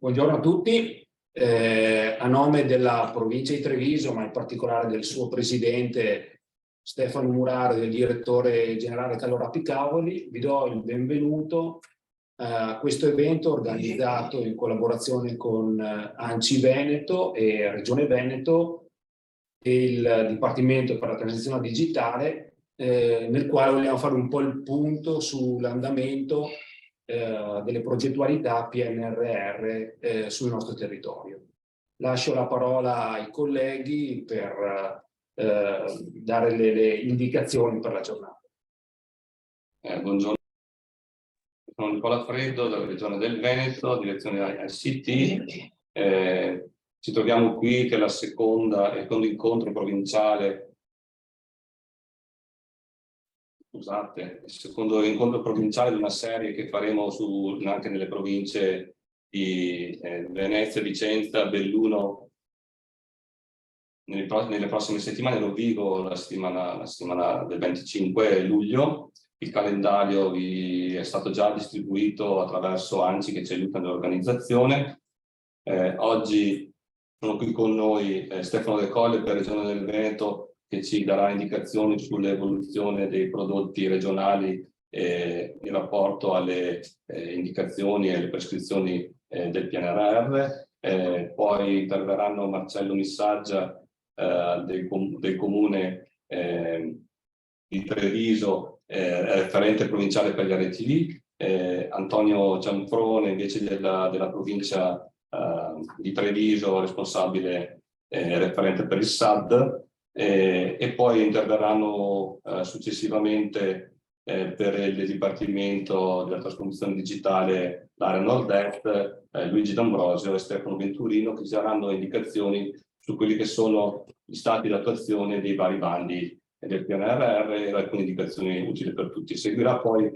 Buongiorno a tutti. A nome della provincia di Treviso, ma in particolare del suo presidente Stefano Muraro e del direttore generale Carlo Rappicavoli, vi do il benvenuto a questo evento organizzato in collaborazione con ANCI Veneto e Regione Veneto e il Dipartimento per la Transizione Digitale, nel quale vogliamo fare un po' il punto sull'andamento delle progettualità PNRR sul nostro territorio. Lascio la parola ai colleghi per dare le indicazioni per la giornata. Buongiorno, sono Nicola Freddo dalla Regione del Veneto, direzione ICT. Ci troviamo qui che è il secondo incontro provinciale. Scusate, il secondo incontro provinciale di una serie che faremo anche nelle province di Venezia, Vicenza, Belluno nelle prossime settimane. Rovigo la settimana del 25 luglio. Il calendario vi è stato già distribuito attraverso ANCI che ci aiuta nell'organizzazione. Oggi sono qui con noi Stefano De Colle per Regione del Veneto, che ci darà indicazioni sull'evoluzione dei prodotti regionali in rapporto alle indicazioni e alle prescrizioni del PNRR. Poi interverranno Marcello Missaggia del comune di Treviso, referente provinciale per gli RTD, Antonio Cianfrone invece della provincia di Treviso, responsabile referente per il SAD. E poi interverranno successivamente per il Dipartimento della Trasformazione Digitale l'area Nord-Est Luigi D'Ambrosio e Stefano Venturino, che ci daranno indicazioni su quelli che sono gli stati di attuazione dei vari bandi del PNRR e alcune indicazioni utili per tutti. Seguirà poi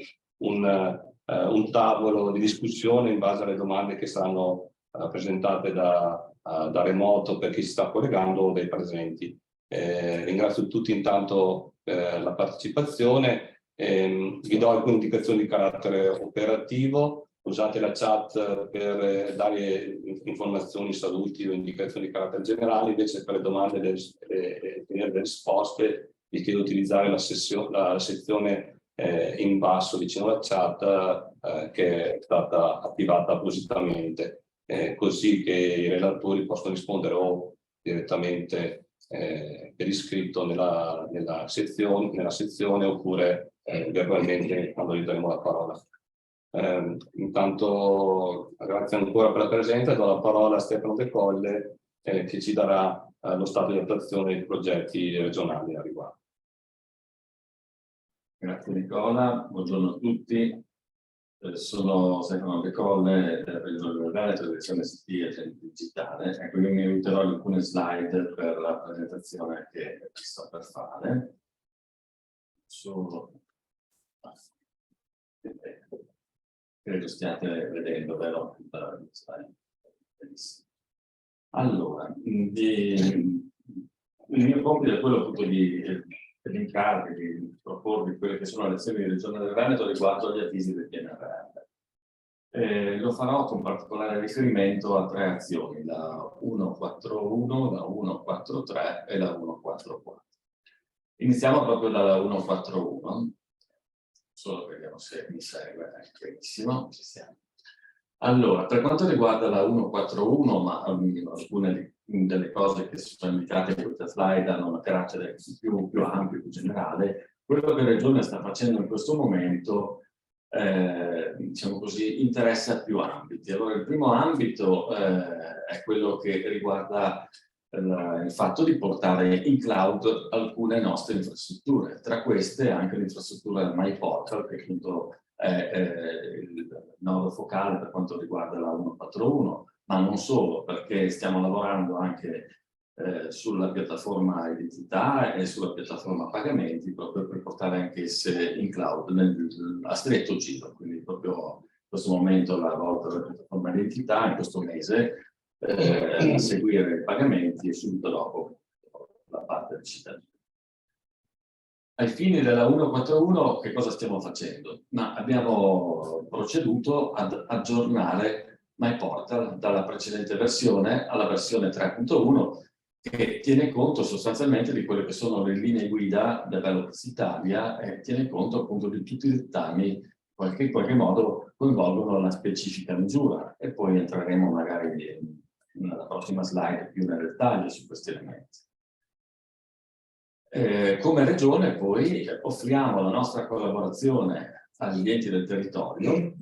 un tavolo di discussione in base alle domande che saranno presentate da remoto per chi si sta collegando o dai presenti. Ringrazio tutti intanto per la partecipazione. Vi do alcune indicazioni di carattere operativo. Usate la chat per dare informazioni, saluti o indicazioni di carattere generale. Invece per le domande e le risposte vi chiedo di utilizzare la sezione in basso vicino alla chat che è stata attivata appositamente, così che i relatori possono rispondere o direttamente per iscritto nella sezione oppure verbalmente quando gli daremo la parola. Intanto grazie ancora per la presenza, do la parola a Stefano De Colle che ci darà lo stato di attuazione dei progetti regionali a riguardo. Grazie Nicola, buongiorno a tutti. Sono Stefano De Colle della Regione del Veneto, direzione ICT e Agente Digitale. Ecco, io mi aiuterò in alcune slide per la presentazione che sto per fare. Credo stiate vedendo, vero? Benissimo. Allora, il mio compito è quello appunto di elencare, di proporvi quelle che sono le azioni di Regione del Veneto riguardo agli avvisi del PNRR. Lo farò con particolare riferimento a 3 azioni, la 141, la 143 e la 144. Iniziamo proprio dalla 141, solo vediamo se mi segue, benissimo, ci siamo. Allora, per quanto riguarda la 141, ma alcune delle cose che sono indicate in questa slide hanno un carattere più ampio, più generale, quello che la Regione sta facendo in questo momento, diciamo così, interessa più ambiti. Allora, il primo ambito è quello che riguarda il fatto di portare in cloud alcune nostre infrastrutture, tra queste anche l'infrastruttura MyPortal, che appunto è il nodo focale per quanto riguarda la 141, ma non solo, perché stiamo lavorando anche sulla piattaforma identità e sulla piattaforma pagamenti, proprio per portare anch'esse in cloud a stretto giro. Quindi proprio in questo momento la volta della piattaforma identità, in questo mese a seguire i pagamenti e subito dopo la parte del cittadino. Ai fini della 141 che cosa stiamo facendo? Abbiamo proceduto ad aggiornare ma porta dalla precedente versione alla versione 3.1, che tiene conto sostanzialmente di quelle che sono le linee guida Developers Italia e tiene conto appunto di tutti i dettami che in qualche modo coinvolgono la specifica misura, e poi entreremo magari nella prossima slide più nel dettaglio su questi elementi. Come Regione poi offriamo la nostra collaborazione agli enti del territorio,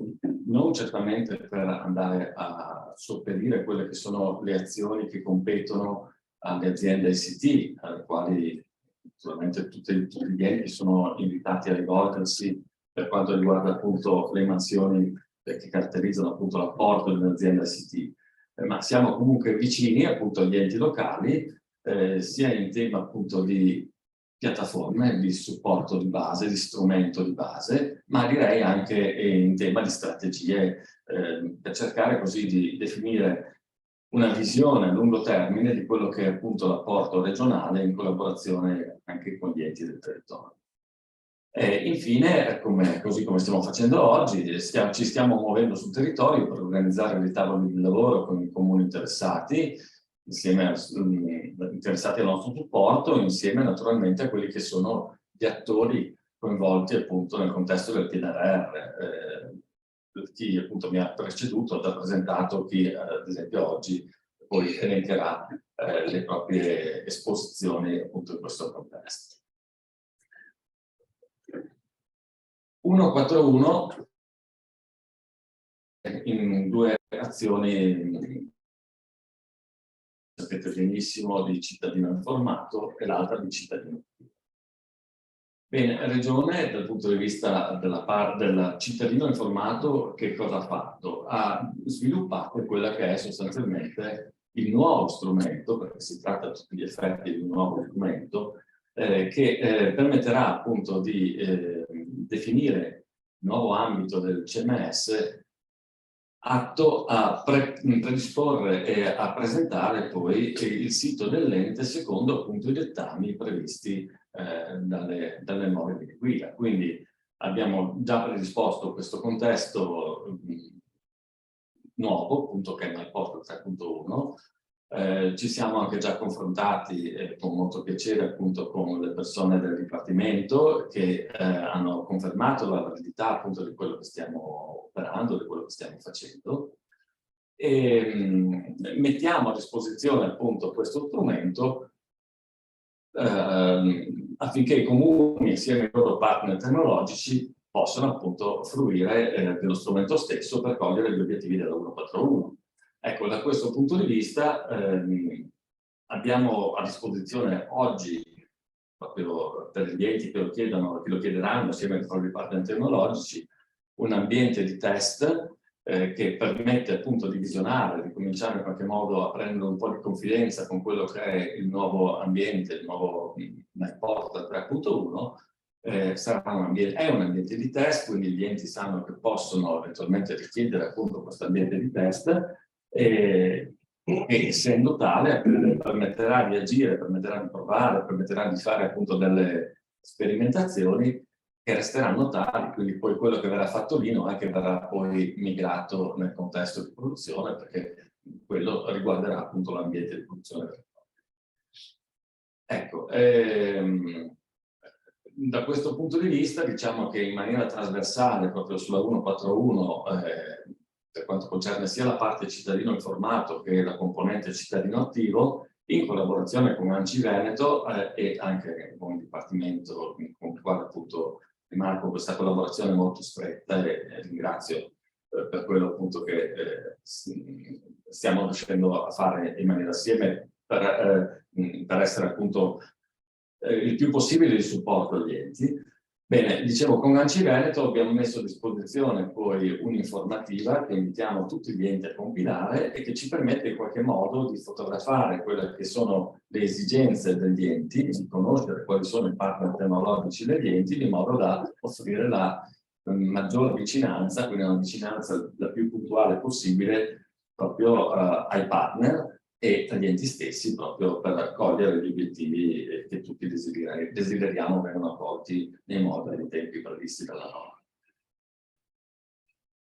non certamente per andare a sopperire quelle che sono le azioni che competono alle aziende ICT, alle quali naturalmente tutti gli enti sono invitati a rivolgersi per quanto riguarda appunto le mansioni che caratterizzano appunto l'apporto di un'azienda ICT, ma siamo comunque vicini appunto agli enti locali, sia in tema appunto di piattaforme di supporto di base, di strumento di base, ma direi anche in tema di strategie per cercare così di definire una visione a lungo termine di quello che è appunto l'apporto regionale in collaborazione anche con gli enti del territorio. E infine, così come stiamo facendo oggi, ci stiamo muovendo sul territorio per organizzare dei tavoli di lavoro con i comuni interessati, interessati al nostro supporto, insieme naturalmente a quelli che sono gli attori coinvolti appunto nel contesto del PNRR. Chi appunto mi ha preceduto ha già presentato, chi ad esempio oggi poi elencherà le proprie esposizioni appunto in questo contesto. 141 in due azioni, sapete benissimo, di cittadino informato e l'altra di cittadino attivo. Bene, Regione dal punto di vista del cittadino informato che cosa ha fatto? Ha sviluppato quella che è sostanzialmente il nuovo strumento, perché si tratta a tutti gli effetti di un nuovo strumento, che permetterà appunto di definire il nuovo ambito del CMS atto a predisporre e a presentare poi il sito dell'ente secondo appunto i dettami previsti dalle nuove linee guida. Quindi abbiamo già predisposto questo contesto nuovo, appunto, che è nel porto 3.1. Ci siamo anche già confrontati con molto piacere appunto con le persone del Dipartimento che hanno confermato la validità appunto di quello che stiamo operando, di quello che stiamo facendo, e mettiamo a disposizione appunto questo strumento affinché i comuni insieme ai loro partner tecnologici possano appunto fruire dello strumento stesso per cogliere gli obiettivi della 141. Ecco, da questo punto di vista abbiamo a disposizione oggi, proprio per gli enti che lo chiedono, che lo chiederanno assieme ai loro partner tecnologici, un ambiente di test che permette appunto di visionare, di cominciare in qualche modo a prendere un po' di confidenza con quello che è il nuovo ambiente, il nuovo NetPort 3.1. Sarà è un ambiente di test, quindi gli enti sanno che possono eventualmente richiedere appunto questo ambiente di test e essendo tale permetterà di agire, permetterà di provare, permetterà di fare appunto delle sperimentazioni che resteranno tali, quindi poi quello che verrà fatto lì non è che verrà poi migrato nel contesto di produzione, perché quello riguarderà appunto l'ambiente di produzione. Ecco, da questo punto di vista diciamo che in maniera trasversale proprio sulla 141 per quanto concerne sia la parte cittadino informato che la componente cittadino attivo, in collaborazione con ANCI Veneto e anche con il Dipartimento con il quale appunto rimarco questa collaborazione molto stretta e ringrazio per quello appunto che stiamo riuscendo a fare in maniera assieme per essere appunto il più possibile di supporto agli enti. Bene, dicevo, con ANCI Veneto abbiamo messo a disposizione poi un'informativa che invitiamo tutti gli enti a compilare e che ci permette in qualche modo di fotografare quelle che sono le esigenze degli enti, di conoscere quali sono i partner tecnologici degli enti, di modo da offrire la maggior vicinanza, quindi una vicinanza la più puntuale possibile proprio ai partner e agli enti stessi, proprio per raccogliere gli obiettivi che tutti desideriamo vengano accolti nei modi e nei tempi previsti dalla norma.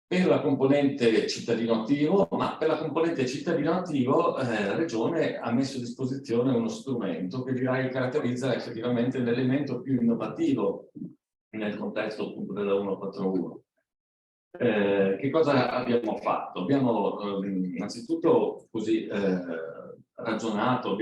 Per la componente cittadino attivo, ma per la componente cittadino attivo la Regione ha messo a disposizione uno strumento che direi caratterizza effettivamente l'elemento più innovativo nel contesto appunto della 141. Che cosa abbiamo fatto? Abbiamo innanzitutto così ragionato,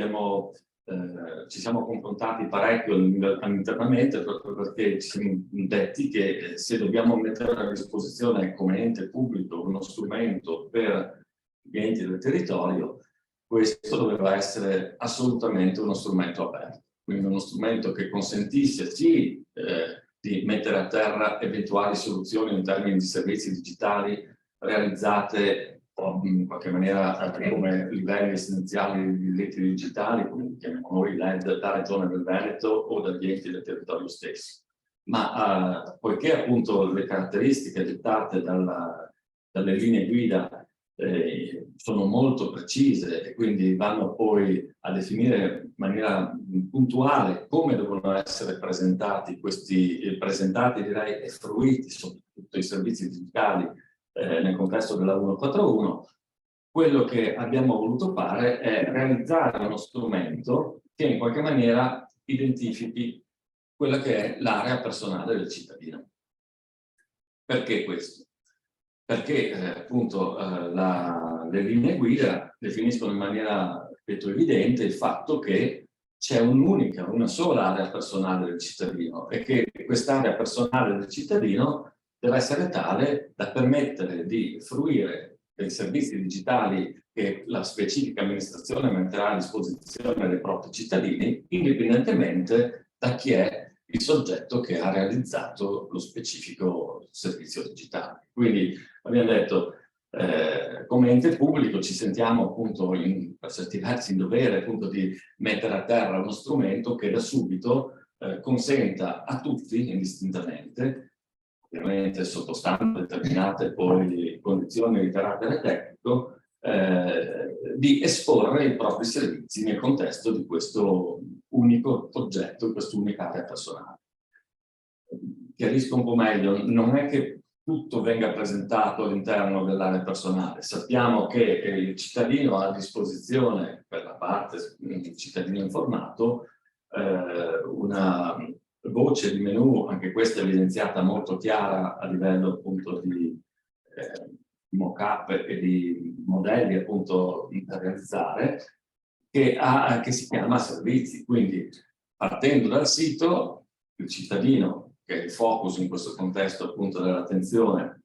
ci siamo confrontati parecchio internamente proprio perché ci siamo detti che se dobbiamo mettere a disposizione come ente pubblico uno strumento per gli enti del territorio, questo doveva essere assolutamente uno strumento aperto, quindi uno strumento che consentisse sì di mettere a terra eventuali soluzioni in termini di servizi digitali realizzate in qualche maniera come livelli essenziali di reti digitali, come li chiamiamo noi, LED, da Regione del Veneto o dagli enti del territorio stesso. Ma poiché appunto le caratteristiche dettate dalle linee guida sono molto precise e quindi vanno poi a definire in maniera puntuale come devono essere presentati direi e fruiti soprattutto i servizi digitali nel contesto della 141, quello che abbiamo voluto fare è realizzare uno strumento che in qualche maniera identifichi quella che è l'area personale del cittadino. Perché questo? Perché appunto le linee guida definiscono in maniera ripeto, evidente il fatto che c'è una sola area personale del cittadino e che quest'area personale del cittadino deve essere tale da permettere di fruire dei servizi digitali che la specifica amministrazione metterà a disposizione dei propri cittadini, indipendentemente da chi è il soggetto che ha realizzato lo specifico servizio digitale. Quindi abbiamo detto, come ente pubblico ci sentiamo appunto per certi versi in dovere appunto di mettere a terra uno strumento che da subito consenta a tutti indistintamente, ovviamente sottostante determinate poi condizioni di carattere tecnico, di esporre i propri servizi nel contesto di questo unico oggetto, quest'unica area personale. Chiarisco un po' meglio, non è che tutto venga presentato all'interno dell'area personale. Sappiamo che il cittadino ha a disposizione, per la parte del cittadino informato, una voce di menu, anche questa evidenziata molto chiara a livello appunto di mock-up e di modelli appunto da realizzare, che si chiama servizi. Quindi partendo dal sito, il cittadino, che è il focus in questo contesto appunto dell'attenzione,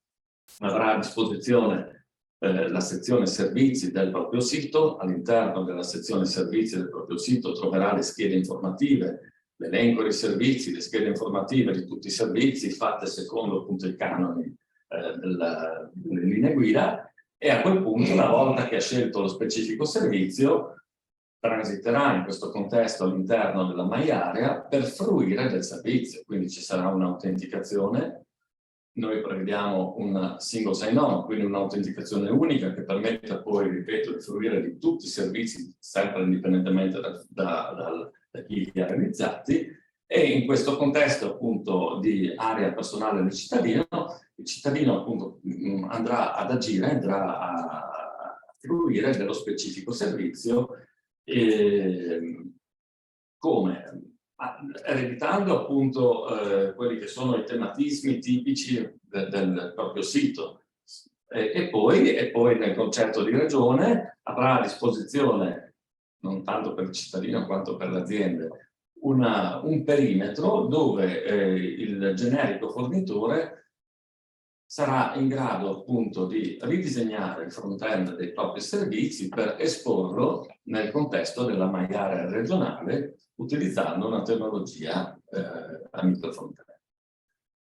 avrà a disposizione la sezione servizi del proprio sito. All'interno della sezione servizi del proprio sito troverà le schede informative, l'elenco dei servizi, le schede informative di tutti i servizi fatte secondo appunto i canoni delle linee guida, e a quel punto, una volta che ha scelto lo specifico servizio, transiterà in questo contesto all'interno della MyArea per fruire del servizio. Quindi ci sarà un'autenticazione. Noi prevediamo un single sign-on, quindi un'autenticazione unica che permetta poi, ripeto, di fruire di tutti i servizi, sempre indipendentemente da chi li ha realizzati. E in questo contesto appunto di area personale del cittadino, il cittadino appunto andrà ad agire, andrà a fruire dello specifico servizio. Come? Ereditando appunto quelli che sono i tematismi tipici del proprio sito. E poi nel concetto di regione avrà a disposizione, non tanto per il cittadino quanto per le aziende, un perimetro dove il generico fornitore sarà in grado appunto di ridisegnare il front-end dei propri servizi per esporlo nel contesto della MyArea regionale utilizzando una tecnologia a microfrontend.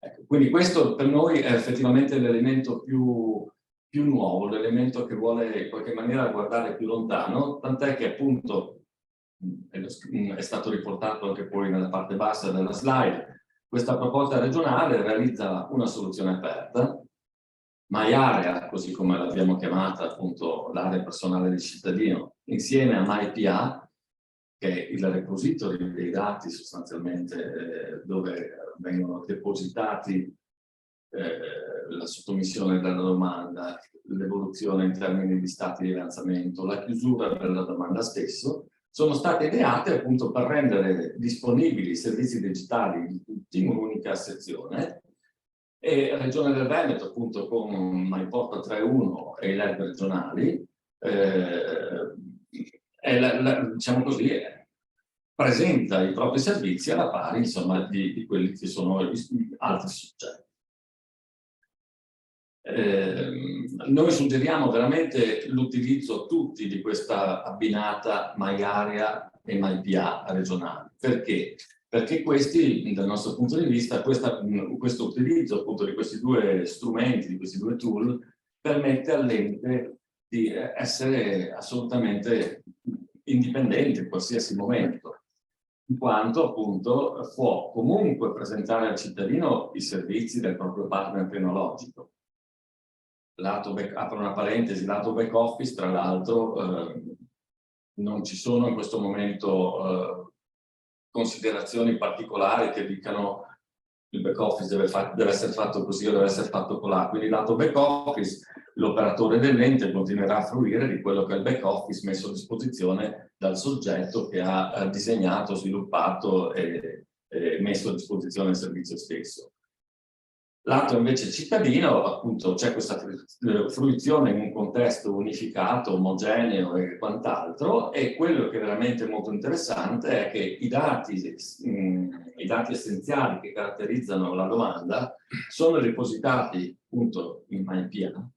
Ecco, quindi questo per noi è effettivamente l'elemento più nuovo, l'elemento che vuole in qualche maniera guardare più lontano, tant'è che appunto è stato riportato anche poi nella parte bassa della slide. Questa proposta regionale realizza una soluzione aperta, MyArea, così come l'abbiamo chiamata appunto l'area personale del cittadino, insieme a MyPA, che è il repository dei dati sostanzialmente dove vengono depositati la sottomissione della domanda, l'evoluzione in termini di stati di avanzamento, la chiusura della domanda stesso, sono state ideate appunto per rendere disponibili i servizi digitali di tutti in un'unica sezione, e Regione del Veneto appunto con MyPorta 3.1 e i lab regionali diciamo così, presenta i propri servizi alla pari, insomma, di quelli che sono altri soggetti. Noi suggeriamo veramente l'utilizzo tutti di questa abbinata MyArea e MyPA regionale. Perché? Perché questi, dal nostro punto di vista, questo utilizzo appunto di questi due strumenti, di questi due tool, permette all'ente di essere assolutamente indipendente in qualsiasi momento, in quanto appunto può comunque presentare al cittadino i servizi del proprio partner tecnologico. Apro una parentesi, lato back office, tra l'altro non ci sono in questo momento considerazioni particolari che dicano il back office deve essere fatto così o deve essere fatto colà. Quindi lato back office, l'operatore dell'ente continuerà a fruire di quello che è il back office messo a disposizione dal soggetto che ha disegnato, sviluppato e messo a disposizione il servizio stesso. Lato invece cittadino, appunto, c'è questa fruizione in un contesto unificato, omogeneo e quant'altro, e quello che è veramente molto interessante è che i dati essenziali che caratterizzano la domanda sono ripositati appunto in MyPA,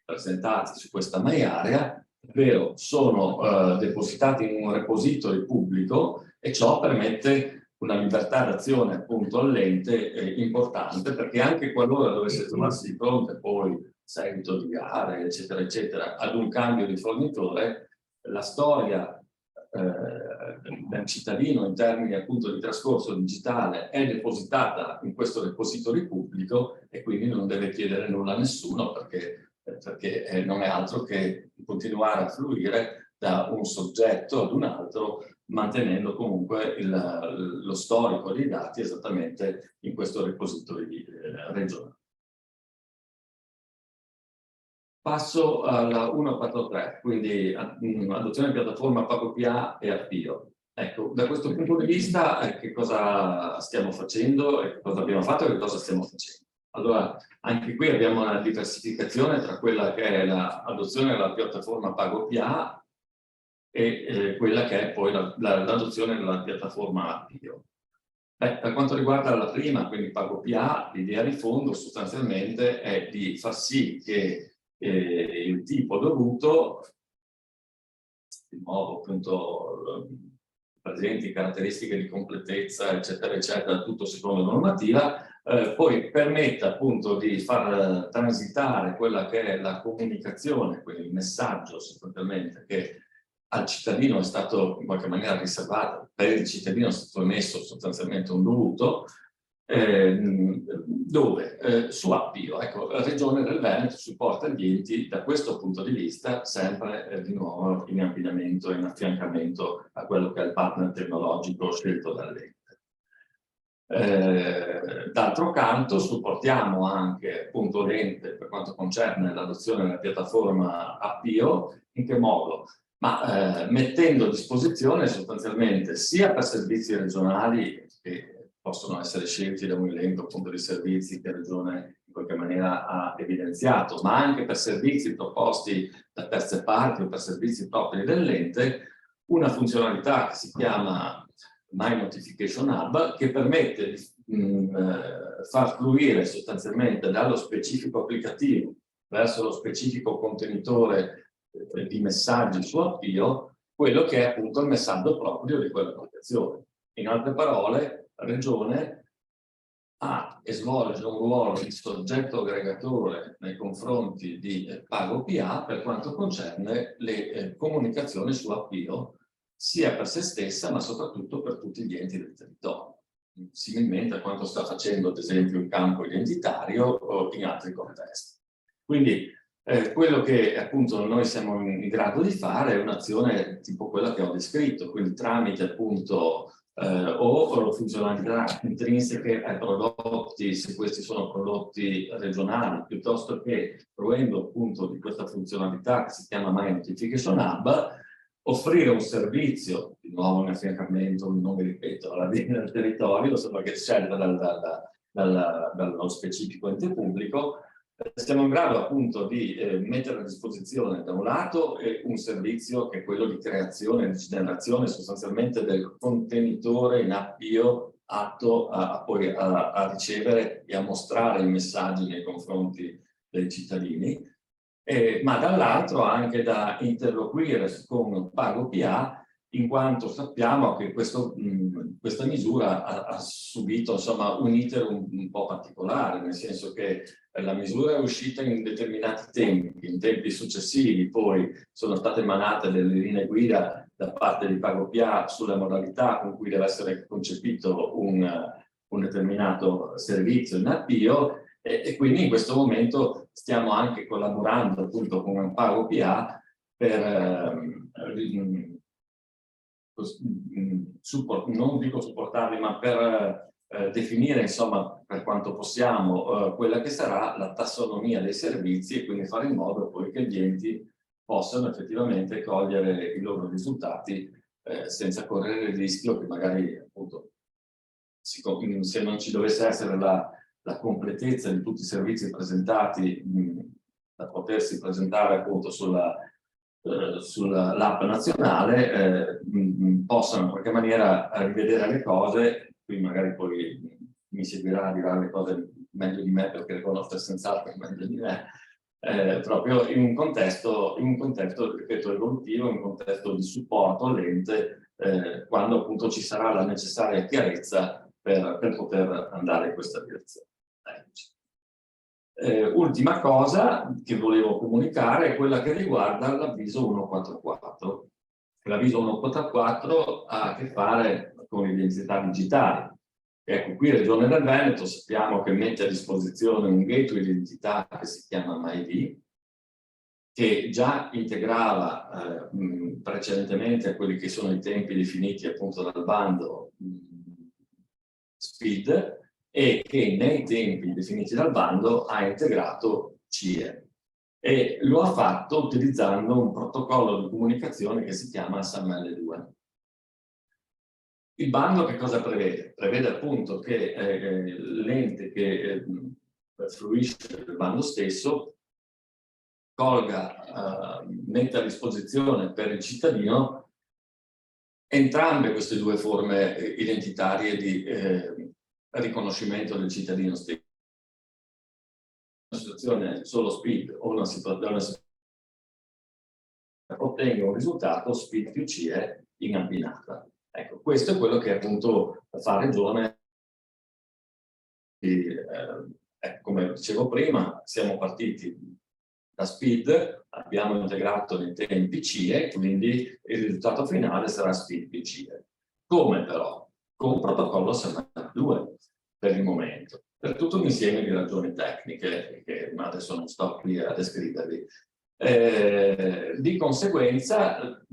presentati su questa MyArea, ovvero sono depositati in un repository pubblico, e ciò permette una libertà d'azione appunto all'ente importante, perché anche qualora dovesse trovarsi di fronte poi, a seguito di gare, eccetera, eccetera, ad un cambio di fornitore, la storia del cittadino in termini appunto di trascorso digitale è depositata in questo repository pubblico, e quindi non deve chiedere nulla a nessuno, perché non è altro che continuare a fluire da un soggetto ad un altro, mantenendo comunque lo storico dei dati esattamente in questo repository regionale. Passo alla 143, quindi adozione di piattaforma PagoPA e Appio. Ecco, da questo punto di vista che cosa stiamo facendo, e che cosa abbiamo fatto e che cosa stiamo facendo? Allora, anche qui abbiamo una diversificazione tra quella che è l'adozione della piattaforma PagoPA e quella che è poi l'adozione della piattaforma Appio. Per quanto riguarda la prima, quindi PagoPA, l'idea di fondo sostanzialmente è di far sì che il tipo dovuto, di nuovo appunto presenti caratteristiche di completezza, eccetera, eccetera, tutto secondo normativa, poi permetta appunto di far transitare quella che è la comunicazione, quindi il messaggio sostanzialmente che al cittadino è stato in qualche maniera riservato, per il cittadino è stato emesso sostanzialmente un dovuto, dove su Appio, ecco, la Regione del Veneto supporta gli enti da questo punto di vista, sempre di nuovo in abbinamento e in affiancamento a quello che è il partner tecnologico scelto dall'ente. D'altro canto supportiamo anche appunto l'ente per quanto concerne l'adozione della piattaforma Appio. In che modo? Mettendo a disposizione sostanzialmente sia per servizi regionali che possono essere scelti da un elenco appunto di servizi che la Regione in qualche maniera ha evidenziato, ma anche per servizi proposti da terze parti o per servizi propri dell'ente, una funzionalità che si chiama My Notification Hub, che permette di far fluire sostanzialmente dallo specifico applicativo verso lo specifico contenitore di messaggi su Appio quello che è appunto il messaggio proprio di quell'applicazione. In altre parole, la Regione ha e svolge un ruolo di soggetto aggregatore nei confronti di PagoPA per quanto concerne le comunicazioni su Appio, sia per se stessa ma soprattutto per tutti gli enti del territorio, similmente a quanto sta facendo ad esempio in campo identitario o in altri contesti. Quindi quello che appunto noi siamo in grado di fare è un'azione tipo quella che ho descritto, quindi tramite appunto o funzionalità intrinseche ai prodotti, se questi sono prodotti regionali, piuttosto che fruendo appunto di questa funzionalità che si chiama My Notification Hub, offrire un servizio, di nuovo un affiancamento, non mi ripeto, alla linea del territorio, insomma, che scelta dallo specifico ente pubblico. Siamo in grado appunto di mettere a disposizione da un lato un servizio che è quello di creazione e di generazione sostanzialmente del contenitore in APIO atto poi a ricevere e a mostrare i messaggi nei confronti dei cittadini, ma dall'altro anche da interloquire con PagoPA, in quanto sappiamo che questa misura ha subito insomma, un iter un po' particolare, nel senso che la misura è uscita in determinati tempi, in tempi successivi poi sono state emanate delle linee guida da parte di PagoPA sulle modalità con cui deve essere concepito un determinato servizio in avvio, e quindi in questo momento stiamo anche collaborando appunto con PagoPA per non dico supportarli, ma per definire insomma per quanto possiamo quella che sarà la tassonomia dei servizi e quindi fare in modo poi che gli enti possano effettivamente cogliere i loro risultati senza correre il rischio che magari appunto se non ci dovesse essere la completezza di tutti i servizi presentati da potersi presentare appunto sull'app nazionale possano in qualche maniera rivedere le cose. Qui magari poi mi seguirà a dire le cose meglio di me perché le conosce senz'altro meglio di me, proprio in un contesto ripeto evolutivo, in un contesto di supporto all'ente quando appunto ci sarà la necessaria chiarezza per poter andare in questa direzione. Ultima cosa che volevo comunicare è quella che riguarda l'avviso 144. L'avviso 144 ha a che fare con l'identità digitale. Ecco, qui Regione del Veneto sappiamo che mette a disposizione un gateway di identità che si chiama MyD, che già integrava precedentemente a quelli che sono i tempi definiti appunto dal bando SPID, e che nei tempi definiti dal bando ha integrato CIE e lo ha fatto utilizzando un protocollo di comunicazione che si chiama SAML2. Il bando che cosa prevede? Prevede appunto che l'ente che fruisce del bando stesso metta a disposizione per il cittadino entrambe queste due forme identitarie di riconoscimento del cittadino stesso. Una situazione solo SPID o una situazione ottenga un risultato SPID più CIE in abbinata. Ecco, questo è quello che appunto fa Regione. Come dicevo prima, siamo partiti da SPID, abbiamo integrato nei tempi CIE, quindi il risultato finale sarà SPID più CIE. Come però? Con un protocollo SAML2 per il momento, per tutto un insieme di ragioni tecniche che adesso non sto qui a descrivervi. Di conseguenza,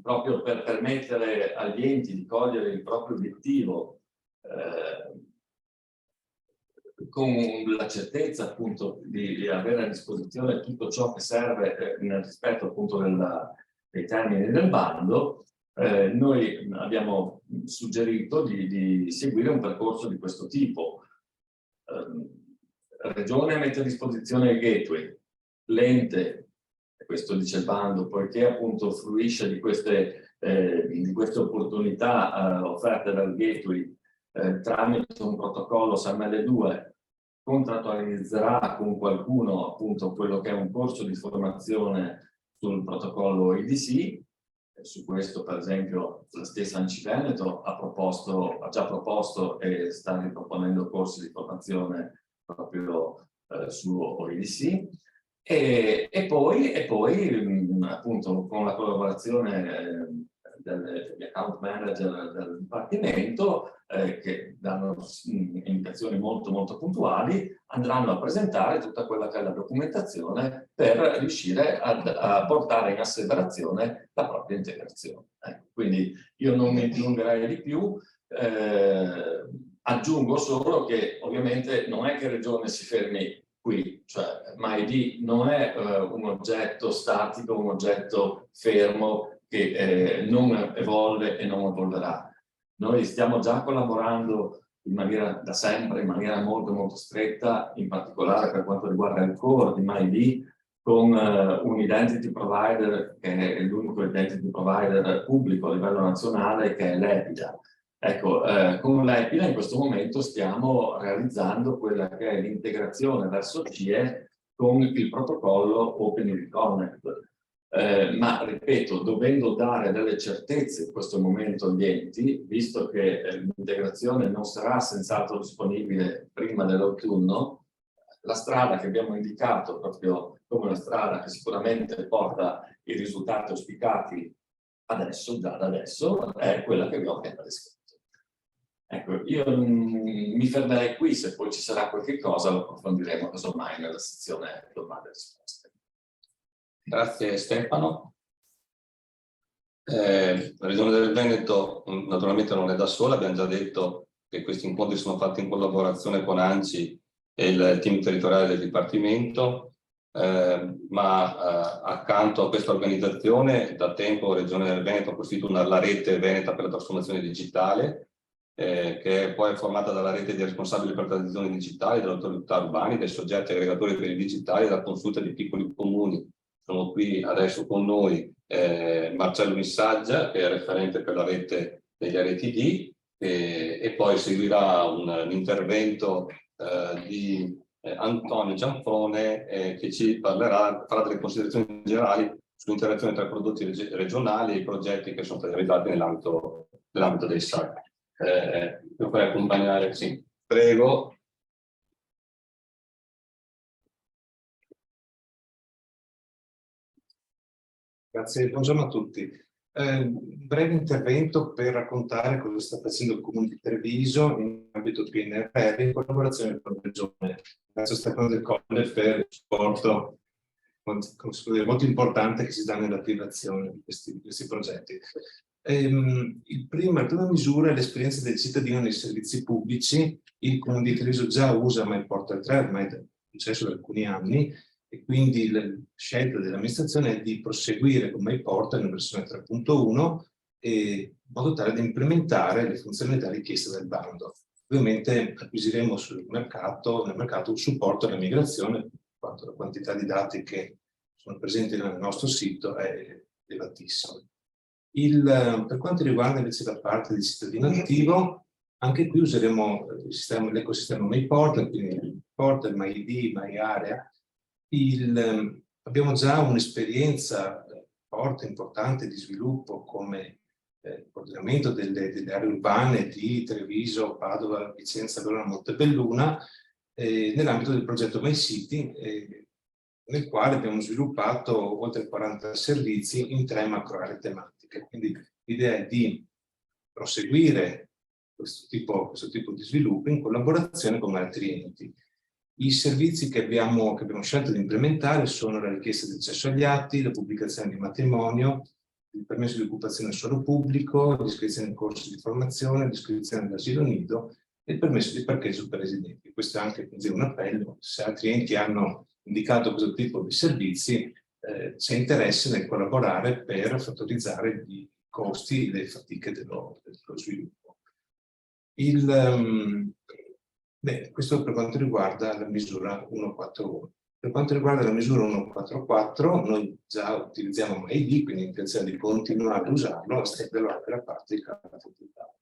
proprio per permettere agli enti di cogliere il proprio obiettivo con la certezza appunto di avere a disposizione tutto ciò che serve nel rispetto appunto dei termini del bando, noi abbiamo suggerito di seguire un percorso di questo tipo. Regione mette a disposizione il gateway, l'ente, questo dice il bando, poiché appunto fruisce di queste opportunità offerte dal gateway tramite un protocollo SAML2, contrattualizzerà con qualcuno appunto quello che è un corso di formazione sul protocollo IDC. Su questo per esempio la stessa ANCI Veneto ha già proposto e sta riproponendo corsi di formazione proprio su OIDC e poi appunto con la collaborazione degli account manager del Dipartimento che danno indicazioni molto molto puntuali, andranno a presentare tutta quella che è la documentazione per riuscire a portare in asseverazione la propria integrazione. Quindi io non mi dilungherei di più, aggiungo solo che ovviamente non è che Regione si fermi qui, cioè MyD non è un oggetto statico, un oggetto fermo che non evolve e non evolverà. Noi stiamo già collaborando in maniera da sempre, in maniera molto molto stretta, in particolare per quanto riguarda il core di MyD, con un identity provider che è l'unico identity provider pubblico a livello nazionale, che è l'Epida. Ecco, con l'Epida in questo momento stiamo realizzando quella che è l'integrazione verso CIE con il protocollo Open Connect. Ma ripeto, dovendo dare delle certezze in questo momento agli enti, visto che l'integrazione non sarà senz'altro disponibile prima dell'autunno, la strada che abbiamo indicato proprio come una strada che sicuramente porta i risultati auspicati adesso, già da adesso, è quella che vi ho appena descritto. Ecco, io mi fermerei qui, se poi ci sarà qualche cosa lo approfondiremo casomai nella sezione domande e risposte. Grazie Stefano. La Regione del Veneto naturalmente non è da sola, abbiamo già detto che questi incontri sono fatti in collaborazione con ANCI e il team territoriale del Dipartimento, ma accanto a questa organizzazione da tempo Regione del Veneto ha costituito la rete Veneta per la trasformazione digitale, che è poi formata dalla rete di responsabili per la transizione digitale, delle autorità urbane, dei soggetti aggregatori per il digitale e della consulta di piccoli comuni. Sono qui adesso con noi Marcello Missaggia, che è referente per la rete degli RTD, e poi seguirà un intervento di Antonio Gianfone, che ci farà delle considerazioni generali sull'interazione tra i prodotti regionali e i progetti che sono stati realizzati nell'ambito dei SAC. Mi puoi accompagnare? Sì, prego. Grazie, buongiorno a tutti. Un breve intervento per raccontare cosa sta facendo il Comune di Treviso in ambito PNRR in collaborazione con la Regione. Grazie a Stefano Del Colle per il supporto molto importante che si dà nell'attivazione di questi progetti. La prima misura è l'esperienza del cittadino nei servizi pubblici. Il Comune di Treviso già usa MyPortal 3 ormai da successo da alcuni anni, e quindi la scelta dell'amministrazione è di proseguire con MyPortal in versione 3.1 in modo tale da implementare le funzionalità richieste dal bando. Ovviamente acquisiremo nel mercato un supporto alla migrazione, quanto la quantità di dati che sono presenti nel nostro sito è elevatissima. Per quanto riguarda invece la parte del cittadino attivo, anche qui useremo l'ecosistema MyPortal, quindi MyPortal, MyID, MyArea. Abbiamo già un'esperienza forte, importante di sviluppo come coordinamento delle aree urbane di Treviso, Padova, Vicenza, Verona, Montebelluna, nell'ambito del progetto MyCity, nel quale abbiamo sviluppato oltre 40 servizi in 3 macro aree tematiche. Quindi l'idea è di proseguire questo tipo di sviluppo in collaborazione con altri enti. I servizi che abbiamo scelto di implementare sono la richiesta di accesso agli atti, la pubblicazione di matrimonio, il permesso di occupazione del suolo pubblico, l'iscrizione in corsi di formazione, l'iscrizione all'asilo nido e il permesso di parcheggio per residenti. Questo è anche un appello: se altri enti hanno indicato questo tipo di servizi, c'è interesse nel collaborare per fattorizzare i costi e le fatiche dello sviluppo. Questo per quanto riguarda la misura 141. Per quanto riguarda la misura 144, noi già utilizziamo MyID, quindi intenzione di continuare a usarlo e estenderlo anche la parte di carta d'identità.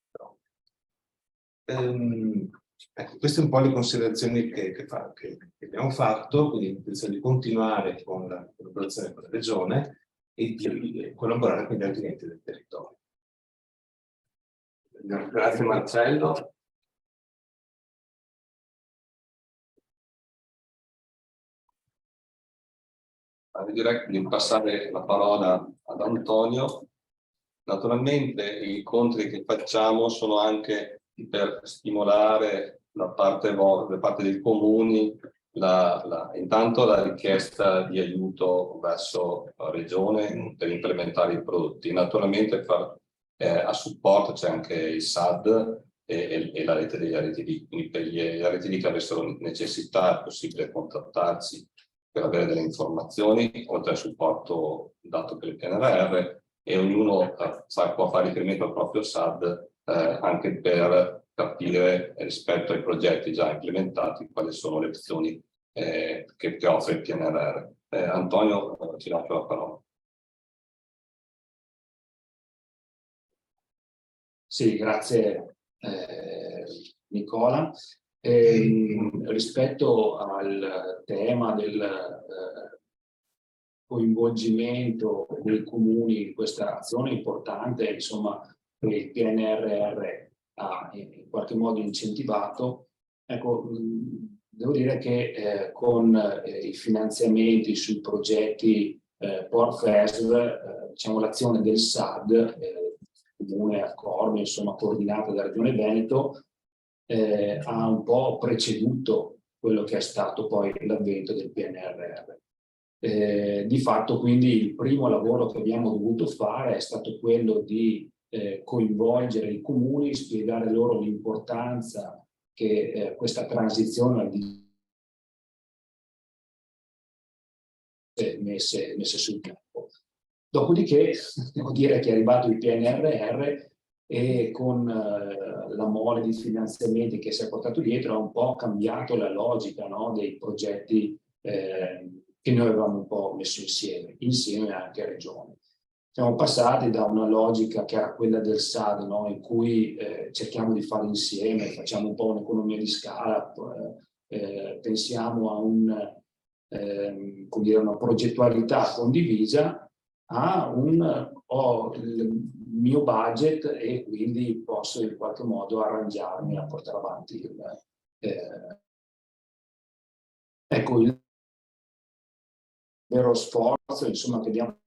Ecco, queste un po' le considerazioni che abbiamo fatto, quindi intenzione di continuare con la collaborazione con la Regione e di collaborare con gli altri enti del territorio. Grazie Marcello. Direi di passare la parola ad Antonio. Naturalmente i incontri che facciamo sono anche per stimolare da parte dei comuni intanto la richiesta di aiuto verso la Regione per implementare i prodotti. Naturalmente far A supporto c'è anche il SAD e la rete degli RTD, quindi per gli RTD che avessero necessità è possibile contattarci per avere delle informazioni, oltre al supporto dato per il PNRR, e ognuno può fare riferimento al proprio SAD anche per capire rispetto ai progetti già implementati quali sono le opzioni che offre il PNRR. Antonio, ti lascio la parola. Sì, grazie Nicola. Rispetto al tema del coinvolgimento dei comuni in questa azione importante, insomma, che il PNRR ha in qualche modo incentivato, ecco, devo dire che con i finanziamenti sui progetti POR-FESR, diciamo, l'azione del SAD, comune accordo, insomma, coordinata dalla Regione Veneto, ha un po' preceduto quello che è stato poi l'avvento del PNRR. Di fatto, quindi, il primo lavoro che abbiamo dovuto fare è stato quello di coinvolgere i comuni, spiegare loro l'importanza che questa transizione messe sul campo. Dopodiché, devo dire che è arrivato il PNRR e con la mole di finanziamenti che si è portato dietro ha un po' cambiato la logica, no, dei progetti che noi avevamo un po' messo insieme anche a Regione. Siamo passati da una logica che era quella del SAD, no, in cui cerchiamo di fare insieme, facciamo un po' un'economia di scala, pensiamo a una progettualità condivisa, ho il mio budget e quindi posso in qualche modo arrangiarmi a portare avanti ecco, il vero sforzo, insomma, che abbiamo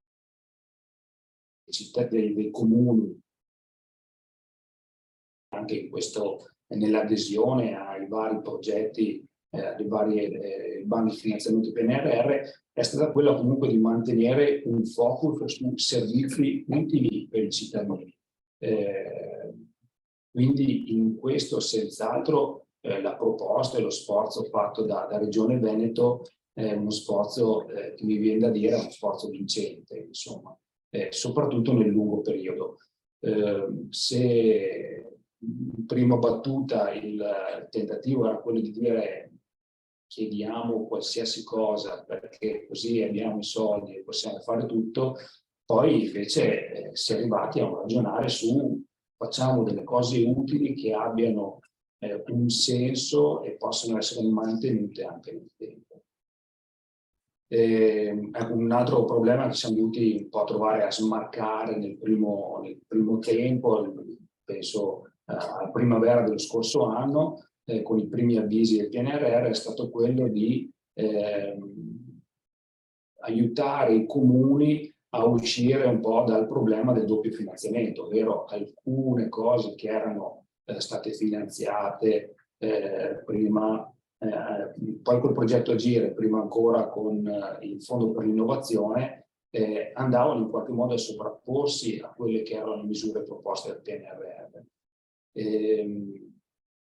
dei comuni anche in questo, nell'adesione ai vari progetti, ai vari bandi di finanziamento PNRR, è stata quella comunque di mantenere un focus su servizi utili per i cittadini. Quindi in questo senz'altro la proposta e lo sforzo fatto da Regione Veneto è uno sforzo che mi viene da dire è uno sforzo vincente, insomma, soprattutto nel lungo periodo. Se in prima battuta il tentativo era quello di dire chiediamo qualsiasi cosa perché così abbiamo i soldi e possiamo fare tutto, poi invece si è arrivati a ragionare su facciamo delle cose utili che abbiano un senso e possono essere mantenute anche nel tempo. Un altro problema che siamo dovuti un po' trovare a smarcare nel primo tempo, penso alla primavera dello scorso anno, con i primi avvisi del PNRR, è stato quello di aiutare i comuni a uscire un po' dal problema del doppio finanziamento, ovvero alcune cose che erano state finanziate prima, poi col progetto Agire, prima ancora con il Fondo per l'Innovazione, andavano in qualche modo a sovrapporsi a quelle che erano le misure proposte dal PNRR.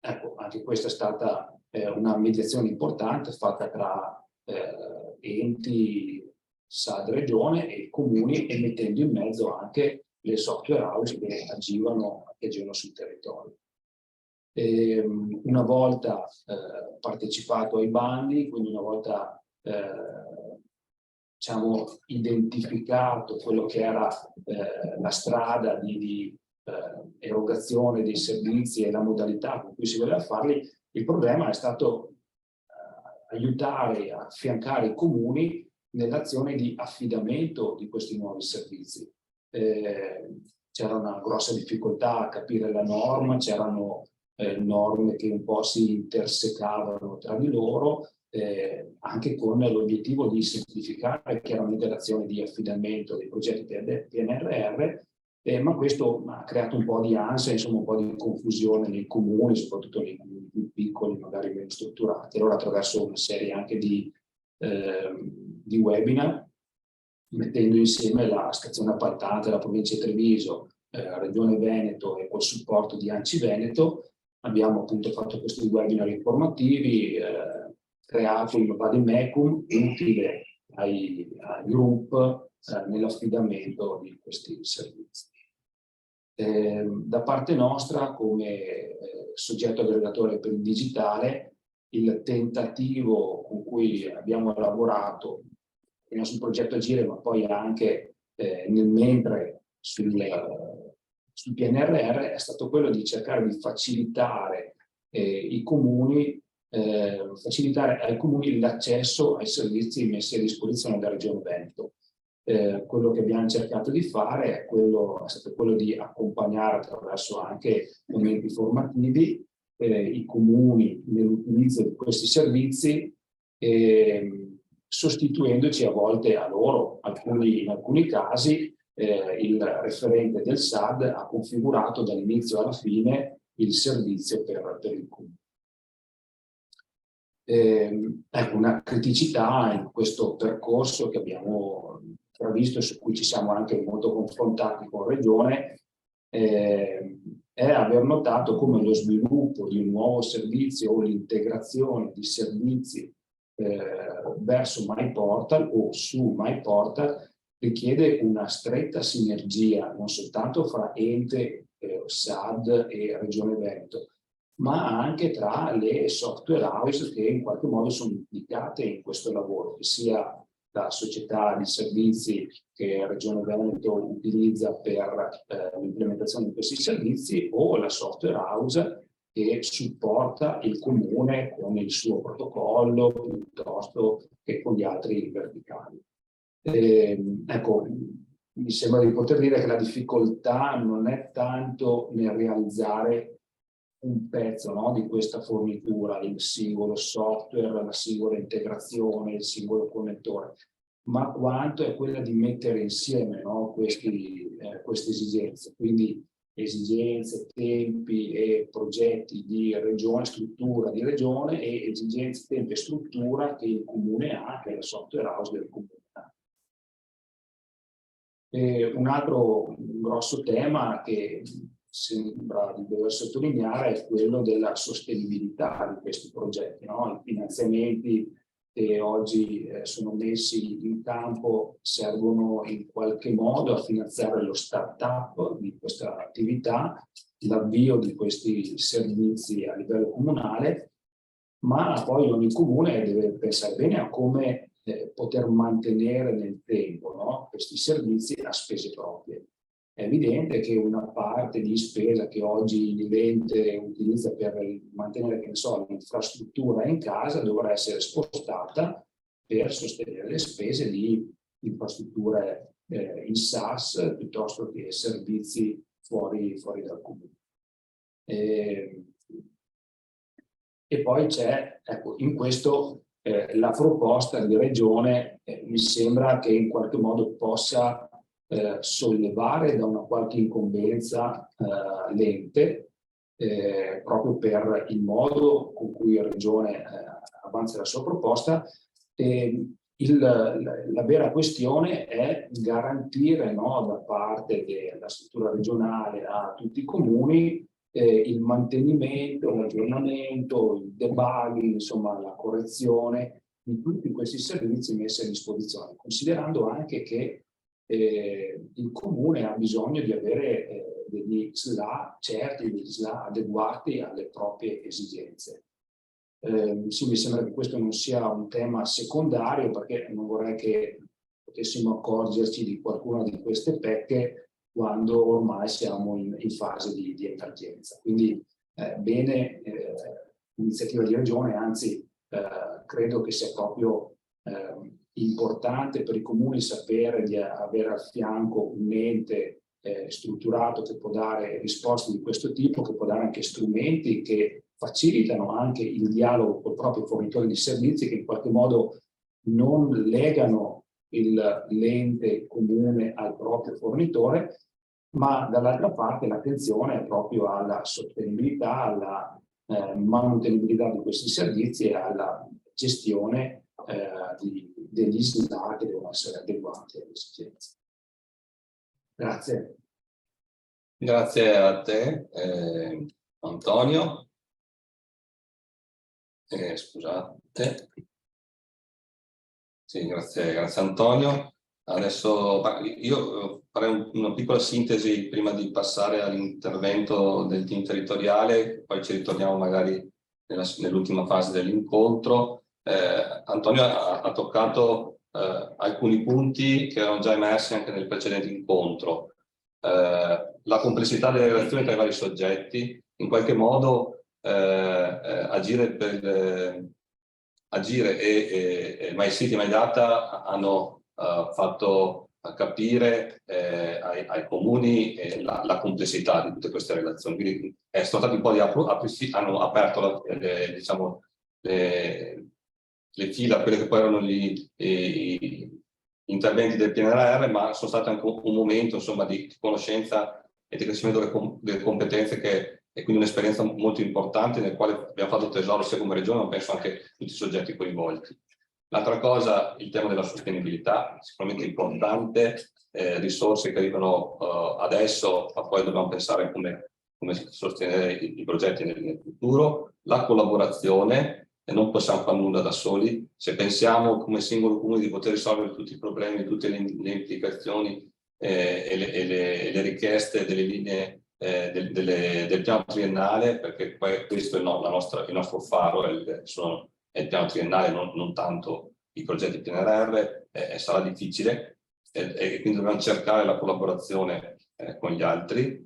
Ecco, anche questa è stata una mediazione importante fatta tra enti, SAD Regione e comuni, e mettendo in mezzo anche le software house che agivano sul territorio. Una volta partecipato ai bandi, quindi una volta diciamo, identificato quello che era la strada di erogazione dei servizi e la modalità con cui si voleva farli, il problema è stato aiutare, affiancare i comuni nell'azione di affidamento di questi nuovi servizi. C'era una grossa difficoltà a capire la norma, c'erano norme che un po' si intersecavano tra di loro, anche con l'obiettivo di semplificare chiaramente l'azione di affidamento dei progetti PNRR, ma questo ha creato un po' di ansia, insomma un po' di confusione nei comuni, soprattutto nei comuni più piccoli, magari meno strutturati. Allora attraverso una serie anche di webinar, mettendo insieme la stazione appaltante della provincia di Treviso, Regione Veneto e col supporto di ANCI Veneto abbiamo appunto fatto questi webinar informativi, creato un vademecum utile ai group nell'affidamento di questi servizi. Da parte nostra, come soggetto aggregatore per il digitale, il tentativo con cui abbiamo lavorato prima sul progetto Agire, ma poi anche nel mentre sul PNRR, è stato quello di cercare di facilitare i comuni, facilitare ai comuni l'accesso ai servizi messi a disposizione dalla Regione Veneto. Quello che abbiamo cercato di fare è stato quello di accompagnare attraverso anche momenti formativi i comuni nell'utilizzo di questi servizi, sostituendoci a volte a loro. In alcuni casi il referente del SAD ha configurato dall'inizio alla fine il servizio per il comune. Ecco, una criticità in questo percorso che abbiamo previsto e su cui ci siamo anche molto confrontati con Regione è aver notato come lo sviluppo di un nuovo servizio o l'integrazione di servizi verso MyPortal o su MyPortal richiede una stretta sinergia non soltanto fra ente, SAD e Regione Veneto, ma anche tra le software house che in qualche modo sono implicate in questo lavoro, che sia la società di servizi che Regione Veneto utilizza per l'implementazione di questi servizi o la software house che supporta il comune con il suo protocollo piuttosto che con gli altri verticali. Ecco, mi sembra di poter dire che la difficoltà non è tanto nel realizzare un pezzo, no, di questa fornitura, il singolo software, la singola integrazione, il singolo connettore, ma quanto è quella di mettere insieme, no, queste esigenze, quindi esigenze, tempi e progetti di regione, struttura di regione e esigenze, tempi e struttura che il comune ha, che è la software house del comune ha. Un altro grosso tema che sembra di dover sottolineare è quello della sostenibilità di questi progetti, no? I finanziamenti che oggi sono messi in campo servono in qualche modo a finanziare lo start-up di questa attività, l'avvio di questi servizi a livello comunale, ma poi ogni comune deve pensare bene a come poter mantenere nel tempo, no, questi servizi a spese proprie. È evidente che una parte di spesa che oggi l'ente utilizza per mantenere, che ne so, l'infrastruttura in casa dovrà essere spostata per sostenere le spese di infrastrutture in SaaS piuttosto che servizi fuori dal comune. E poi c'è, ecco, in questo la proposta di Regione mi sembra che in qualche modo possa sollevare da una qualche incombenza l'ente proprio per il modo con cui la Regione avanza la sua proposta. La vera questione è garantire, no, da parte della struttura regionale a tutti i comuni il mantenimento, l'aggiornamento, il debugging, insomma la correzione di tutti questi servizi messi a disposizione, considerando anche che il comune ha bisogno di avere degli SLA certi, degli SLA adeguati alle proprie esigenze. Sì, mi sembra che questo non sia un tema secondario, perché non vorrei che potessimo accorgerci di qualcuna di queste pecche quando ormai siamo in fase di emergenza. Quindi bene l'iniziativa di Regione, anzi credo che sia proprio importante per i comuni sapere di avere al fianco un ente strutturato che può dare risposte di questo tipo, che può dare anche strumenti che facilitano anche il dialogo col proprio fornitore di servizi, che in qualche modo non legano l'ente comune al proprio fornitore, ma dall'altra parte l'attenzione è proprio alla sostenibilità, alla manutenibilità di questi servizi e alla gestione degli SLA che devono essere adeguati alle esigenze. Grazie. Grazie a te, Antonio. Scusate. Sì, grazie Antonio. Adesso io farei una piccola sintesi prima di passare all'intervento del team territoriale, poi ci ritorniamo magari nell'ultima fase dell'incontro. Antonio ha toccato alcuni punti che erano già emersi anche nel precedente incontro. La complessità delle relazioni tra i vari soggetti, in qualche modo agire e MyCity e MyData hanno fatto capire ai comuni la complessità di tutte queste relazioni. Quindi sono stati un po' hanno aperto diciamo, le fila a quelli che poi erano gli interventi del PNRR, ma sono stato anche un momento, insomma, di conoscenza e di crescimento delle competenze e quindi un'esperienza molto importante nel quale abbiamo fatto tesoro sia come regione, ma penso anche tutti i soggetti coinvolti. L'altra cosa, il tema della sostenibilità, sicuramente importante, risorse che arrivano adesso, ma poi dobbiamo pensare come sostenere i progetti nel futuro, la collaborazione, e non possiamo fare nulla da soli. Se pensiamo come singolo comune di poter risolvere tutti i problemi, tutte le implicazioni e le richieste delle linee del piano triennale, perché poi questo è il nostro faro, è il piano triennale, non tanto i progetti PNRR, sarà difficile e quindi dobbiamo cercare la collaborazione con gli altri.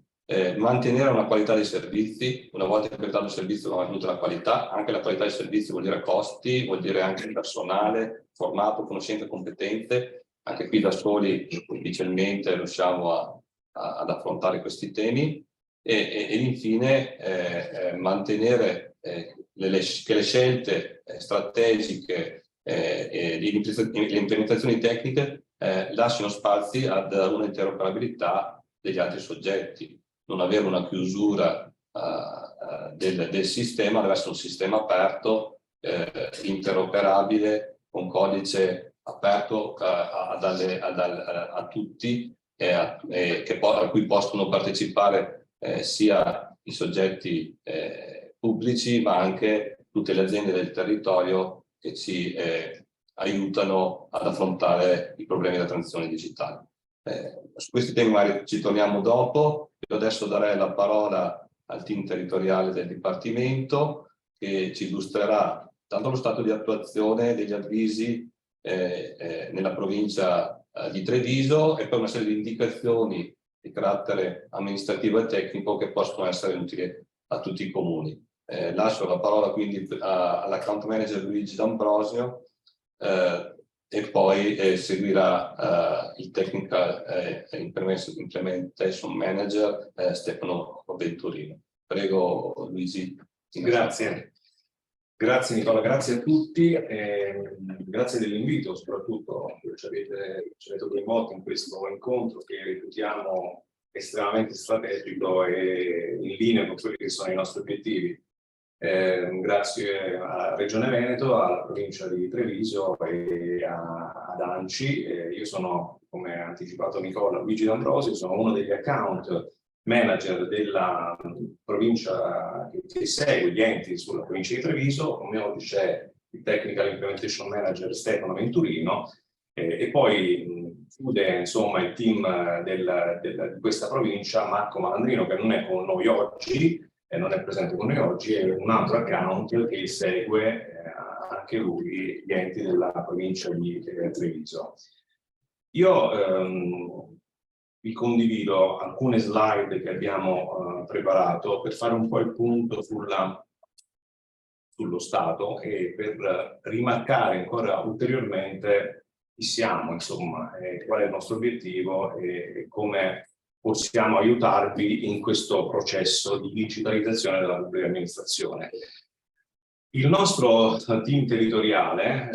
Mantenere una qualità dei servizi, una volta che abbiamo dato il servizio va mantenuta la qualità, anche la qualità dei servizi vuol dire costi, vuol dire anche personale formato, conoscenze e competenze. Anche qui da soli difficilmente riusciamo ad affrontare questi temi ed infine mantenere che le scelte strategiche e le implementazioni tecniche lasciano spazi ad una interoperabilità degli altri soggetti. Non avere una chiusura del sistema, deve essere un sistema aperto, interoperabile, con codice aperto a tutti a cui possono partecipare sia i soggetti pubblici ma anche tutte le aziende del territorio che ci aiutano ad affrontare i problemi della transizione digitale. Su questi temi magari ci torniamo dopo. Io adesso darei la parola al team territoriale del Dipartimento che ci illustrerà tanto lo stato di attuazione degli avvisi nella provincia di Treviso e poi una serie di indicazioni di carattere amministrativo e tecnico che possono essere utili a tutti i comuni. Lascio la parola quindi all'account manager Luigi D'Ambrosio e poi seguirà il Technical Implementation Manager Stefano Venturino. Prego Luigi. Grazie. Grazie Nicola, grazie a tutti, grazie dell'invito, soprattutto che ci avete coinvolto in questo incontro che reputiamo estremamente strategico e in linea con quelli che sono i nostri obiettivi. Grazie alla Regione Veneto, alla provincia di Treviso e ad ANCI. Io sono, come ha anticipato Nicola, Luigi D'Ambrosio, sono uno degli account manager della provincia che segue gli enti sulla provincia di Treviso. Con me oggi c'è il Technical Implementation Manager Stefano Venturino e poi chiude insomma il team di questa provincia Marco Malandrino, che non è con noi oggi, non è presente con noi oggi, è un altro account che segue anche lui gli enti della provincia di Treviso. Io vi condivido alcune slide che abbiamo preparato per fare un po' il punto sullo stato e per rimarcare ancora ulteriormente chi siamo, insomma, qual è il nostro obiettivo e come possiamo aiutarvi in questo processo di digitalizzazione della pubblica amministrazione. Il nostro team territoriale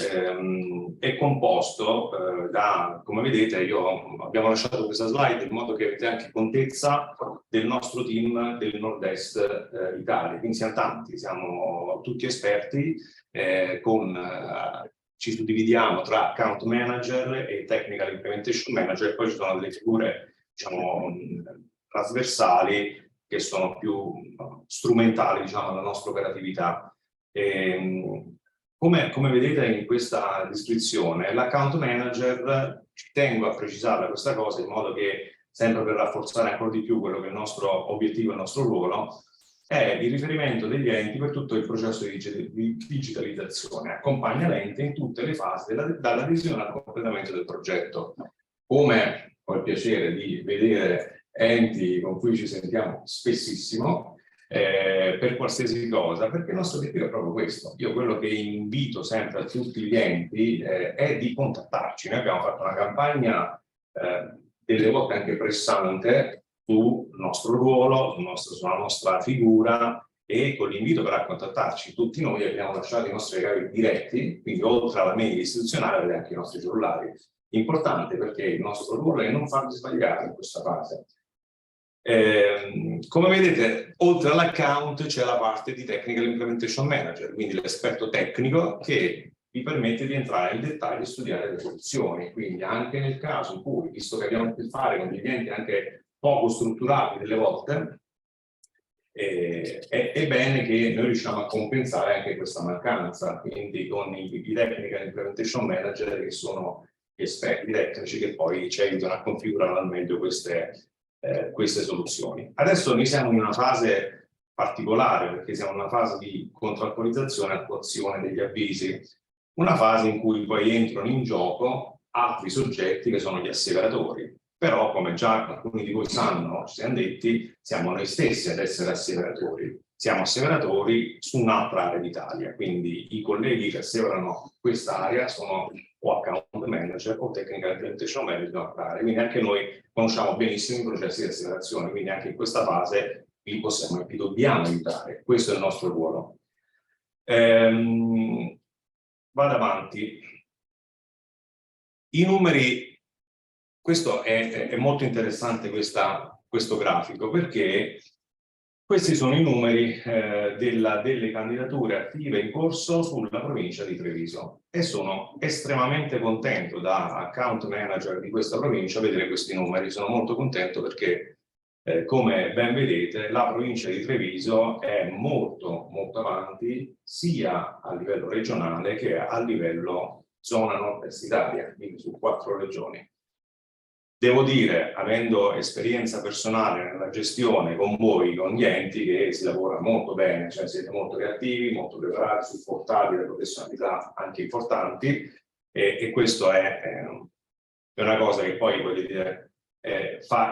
è composto da, come vedete, abbiamo lasciato questa slide in modo che avete anche contezza del nostro team del nord-est Italia. Quindi siamo tanti, siamo tutti esperti, ci suddividiamo tra account manager e technical implementation manager, poi ci sono delle figure, diciamo, trasversali che sono più strumentali, diciamo, alla nostra operatività. Come vedete in questa descrizione, l'account manager, ci tengo a precisare questa cosa in modo che, sempre per rafforzare ancora di più quello che è il nostro obiettivo, il nostro ruolo, è il riferimento degli enti per tutto il processo di digitalizzazione, accompagna l'ente in tutte le fasi dall'adesione al completamento del progetto. Come ho il piacere di vedere enti con cui ci sentiamo spessissimo, per qualsiasi cosa, perché il nostro obiettivo è proprio questo. Io quello che invito sempre a tutti gli enti è di contattarci. Noi abbiamo fatto una campagna delle volte anche pressante sul nostro ruolo, sulla nostra figura, e con l'invito però a contattarci. Tutti noi abbiamo lasciato i nostri regali diretti, quindi oltre alla mail istituzionale avete anche i nostri cellulari. Importante, perché il nostro ruolo è non farvi sbagliare in questa fase. Come vedete, oltre all'account c'è la parte di Technical Implementation Manager, quindi l'esperto tecnico che vi permette di entrare nel dettaglio e studiare le soluzioni. Quindi anche nel caso in cui, visto che abbiamo a che fare con degli enti anche poco strutturati delle volte, è bene che noi riusciamo a compensare anche questa mancanza, quindi con i Technical Implementation Manager, che sono esperti tecnici che poi ci aiutano a configurare al meglio queste soluzioni. Adesso noi siamo in una fase particolare, perché siamo in una fase di contrattualizzazione e attuazione degli avvisi, una fase in cui poi entrano in gioco altri soggetti che sono gli asseveratori. Però, come già alcuni di voi sanno, ci siamo detti, siamo noi stessi ad essere asseveratori. Siamo asseveratori su un'altra area d'Italia, quindi i colleghi che asseverano quest'area sono o account manager o technical implementation manager di un'altra area. Quindi anche noi conosciamo benissimo i processi di asseverazione, quindi anche in questa fase vi possiamo e vi dobbiamo aiutare. Questo è il nostro ruolo. Vado avanti. I numeri. Questo è molto interessante, questo grafico, perché questi sono i numeri delle candidature attive in corso sulla provincia di Treviso, e sono estremamente contento, da account manager di questa provincia, a vedere questi numeri. Sono molto contento perché, come ben vedete, la provincia di Treviso è molto avanti sia a livello regionale che a livello zona nord-est Italia, quindi su 4 regioni. Devo dire, avendo esperienza personale nella gestione con voi, con gli enti, che si lavora molto bene, cioè siete molto reattivi, molto preparati, supportati da professionalità anche importanti, e questo è una cosa che poi, voglio dire,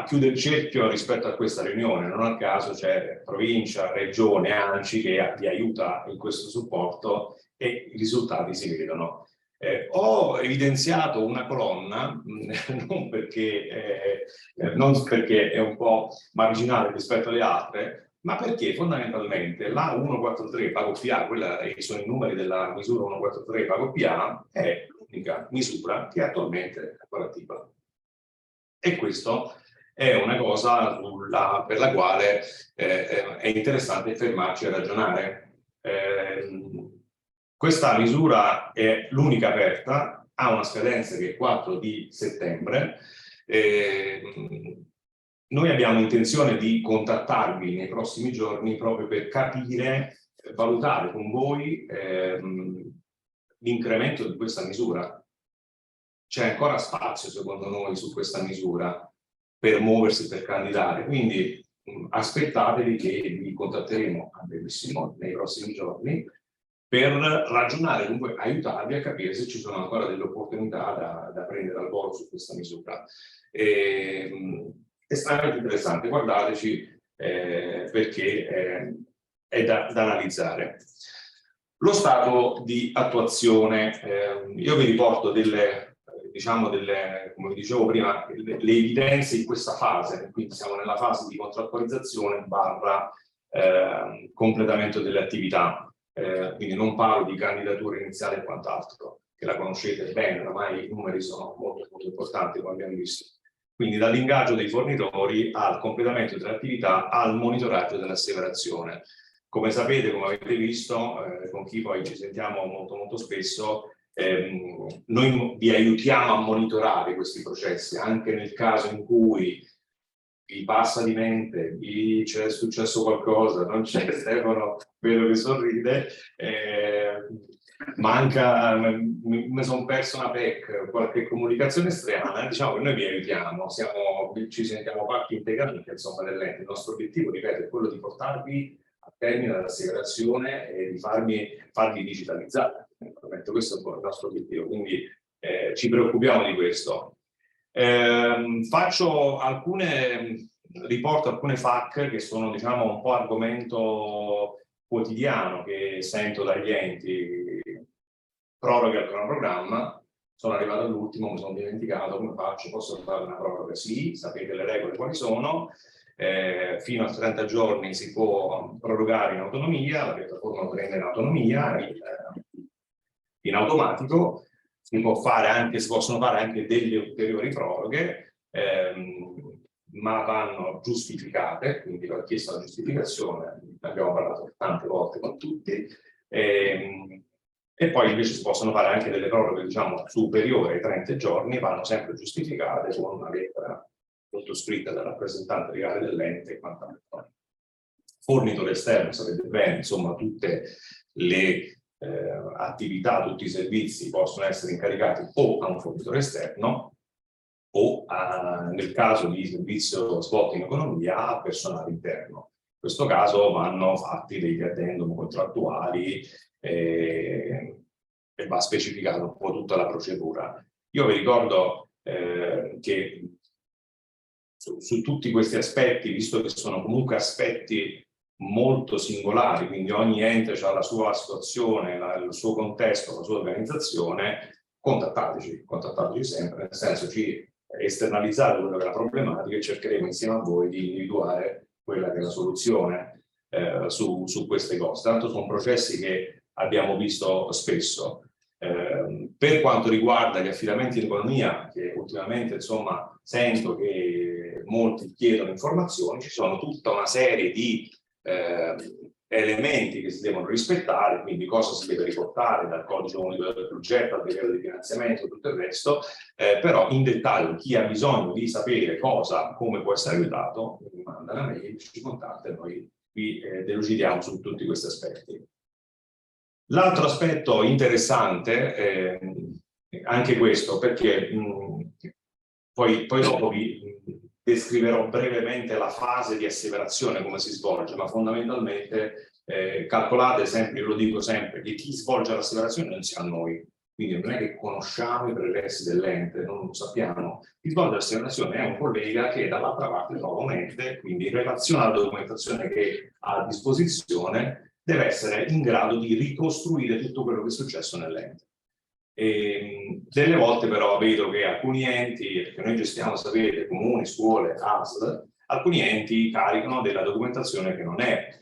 chiude il cerchio rispetto a questa riunione. Non a caso c'è provincia, regione, ANCI che vi aiuta in questo supporto, e i risultati si vedono. Ho evidenziato una colonna, non perché è un po' marginale rispetto alle altre, ma perché fondamentalmente la 143 Pago PA, quella sono i numeri della misura 143 Pago PA, è l'unica misura che attualmente è ancora attiva. E questo è una cosa per la quale è interessante fermarci a ragionare. Questa misura è l'unica aperta, ha una scadenza che è 4 di settembre. Noi abbiamo intenzione di contattarvi nei prossimi giorni proprio per capire, valutare con voi l'incremento di questa misura. C'è ancora spazio, secondo noi, su questa misura per muoversi, per candidare. Quindi aspettatevi che vi contatteremo a brevissimo nei prossimi giorni, per ragionare, dunque aiutarvi a capire se ci sono ancora delle opportunità da prendere al volo su questa misura. Estremamente interessante, guardateci, perché è da analizzare. Lo stato di attuazione, io vi riporto come vi dicevo prima, le evidenze in questa fase, quindi siamo nella fase di contrattualizzazione / completamento delle attività. Quindi non parlo di candidatura iniziale e quant'altro, che la conoscete bene, ormai i numeri sono molto importanti, come abbiamo visto. Quindi dall'ingaggio dei fornitori al completamento delle attività, al monitoraggio dell'asseverazione. Come sapete, come avete visto, con chi poi ci sentiamo molto spesso, noi vi aiutiamo a monitorare questi processi, anche nel caso in cui vi passa di mente, vi c'è successo qualcosa, non c'è Stefano, vedo che sorride, manca, mi sono perso una PEC, qualche comunicazione strana, diciamo che noi vi aiutiamo, ci sentiamo parte integrante insomma dell'ente. Il nostro obiettivo, ripeto, è quello di portarvi a termine dell'assicurazione e di farvi digitalizzare. Questo è il nostro obiettivo, quindi ci preoccupiamo di questo. Riporto alcune FAQ che sono, diciamo, un po' argomento quotidiano che sento dagli enti. Proroga il cronoprogramma, sono arrivato all'ultimo, mi sono dimenticato, come faccio? Posso fare una proroga? Sì, sapete le regole quali sono, fino a 30 giorni si può prorogare in autonomia, la piattaforma prende in autonomia, in automatico, si possono fare anche delle ulteriori proroghe, ma vanno giustificate, quindi ho chiesto la giustificazione, abbiamo parlato tante volte con tutti, e poi invece si possono fare anche delle proroghe, diciamo, superiori ai 30 giorni, vanno sempre giustificate con una lettera sottoscritta dal rappresentante legale dell'ente e quant'altro. Fornitore esterno, sapete bene, insomma, tutte le attività, tutti i servizi possono essere incaricati o a un fornitore esterno o nel caso di servizio svolto in economia a personale interno. In questo caso vanno fatti degli addendum contrattuali e va specificata un po' tutta la procedura. Io vi ricordo che su tutti questi aspetti, visto che sono comunque aspetti molto singolari, quindi ogni ente ha la sua situazione, il suo contesto, la sua organizzazione, contattateci sempre, nel senso ci esternalizzate quella che è la problematica e cercheremo insieme a voi di individuare quella che è la soluzione su queste cose. Tanto sono processi che abbiamo visto spesso. Per quanto riguarda gli affidamenti in economia, che ultimamente insomma sento che molti chiedono informazioni, ci sono tutta una serie di elementi che si devono rispettare, quindi cosa si deve riportare dal codice unico del progetto al livello di finanziamento, tutto il resto, però in dettaglio chi ha bisogno di sapere cosa, come può essere aiutato, mi manda una mail, ci contatta e noi vi delucidiamo su tutti questi aspetti. L'altro aspetto interessante, anche questo, perché poi dopo vi descriverò brevemente la fase di asseverazione, come si svolge, ma fondamentalmente calcolate sempre, io lo dico sempre, che chi svolge l'asseverazione non siamo noi, quindi non è che conosciamo i progressi dell'ente, non lo sappiamo. Chi svolge l'asseverazione è un collega che dall'altra parte trova un ente, quindi in relazione alla documentazione che ha a disposizione deve essere in grado di ricostruire tutto quello che è successo nell'ente. Delle volte però vedo che alcuni enti, che noi gestiamo, sapete, comuni, scuole, ASL, alcuni enti caricano della documentazione che non è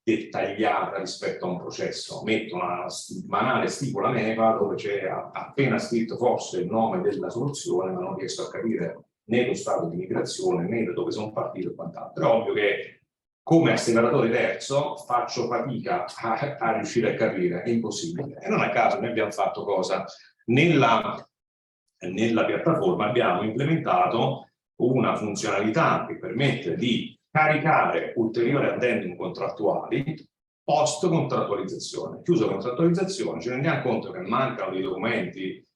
dettagliata rispetto a un processo, mettono una banale stipula NEPA dove c'è appena scritto forse il nome della soluzione, ma non riesco a capire né lo stato di migrazione né da dove sono partito e quant'altro. È ovvio che come assicuratore terzo faccio fatica a riuscire a capire, è impossibile. E non a caso noi abbiamo fatto cosa? Nella piattaforma abbiamo implementato una funzionalità che permette di caricare ulteriori addendum contrattuali post contrattualizzazione. Chiuso contrattualizzazione, ci rendiamo conto che mancano dei documenti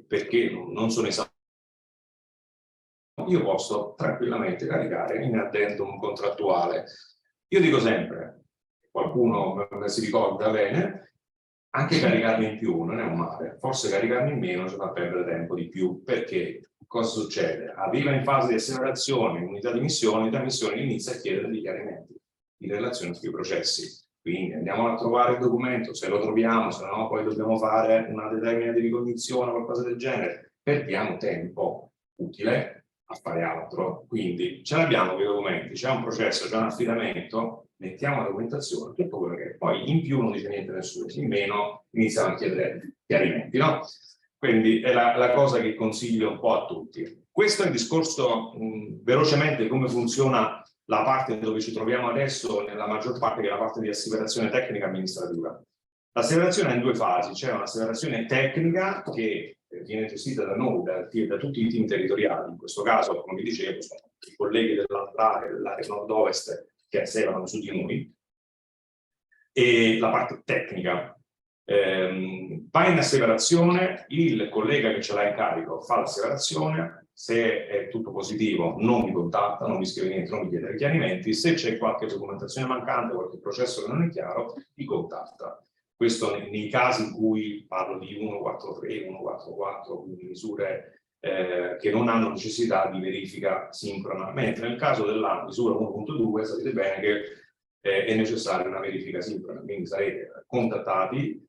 perché non sono esausti. Io posso tranquillamente caricare in addendum contrattuale. Io dico sempre, qualcuno si ricorda bene, anche caricarne in più non è un male, forse caricarne in meno ci fa perdere tempo di più, perché cosa succede? Arriva in fase di accelerazione, unità di missione inizia a chiedere dei chiarimenti in relazione a questi processi. Quindi andiamo a trovare il documento, se lo troviamo, se no poi dobbiamo fare una determina di ricognizione o qualcosa del genere, perdiamo tempo utile a fare altro. Quindi ce l'abbiamo quei documenti, c'è un processo, c'è un affidamento, mettiamo la documentazione, tutto quello che è. Poi in più non dice niente nessuno, in meno iniziamo a chiedere chiarimenti, no? Quindi è la cosa che consiglio un po' a tutti. Questo è il discorso velocemente come funziona la parte dove ci troviamo adesso, nella maggior parte che è la parte di asseverazione tecnica amministrativa. L'asseverazione ha in due fasi, c'è un'asseverazione tecnica che viene gestita da noi, da tutti i team territoriali. In questo caso, come vi dicevo, sono i colleghi dell'area nord-ovest che asseverano su di noi. E la parte tecnica va in asseverazione, il collega che ce l'ha in carico fa l'asseverazione, se è tutto positivo non mi contatta, non mi scrive niente, non mi chiede chiarimenti, se c'è qualche documentazione mancante, qualche processo che non è chiaro, mi contatta. Questo nei casi in cui parlo di 143, 144, quindi misure che non hanno necessità di verifica sincrona, mentre nel caso della misura 1.2 sapete bene che è necessaria una verifica sincrona, quindi sarete contattati,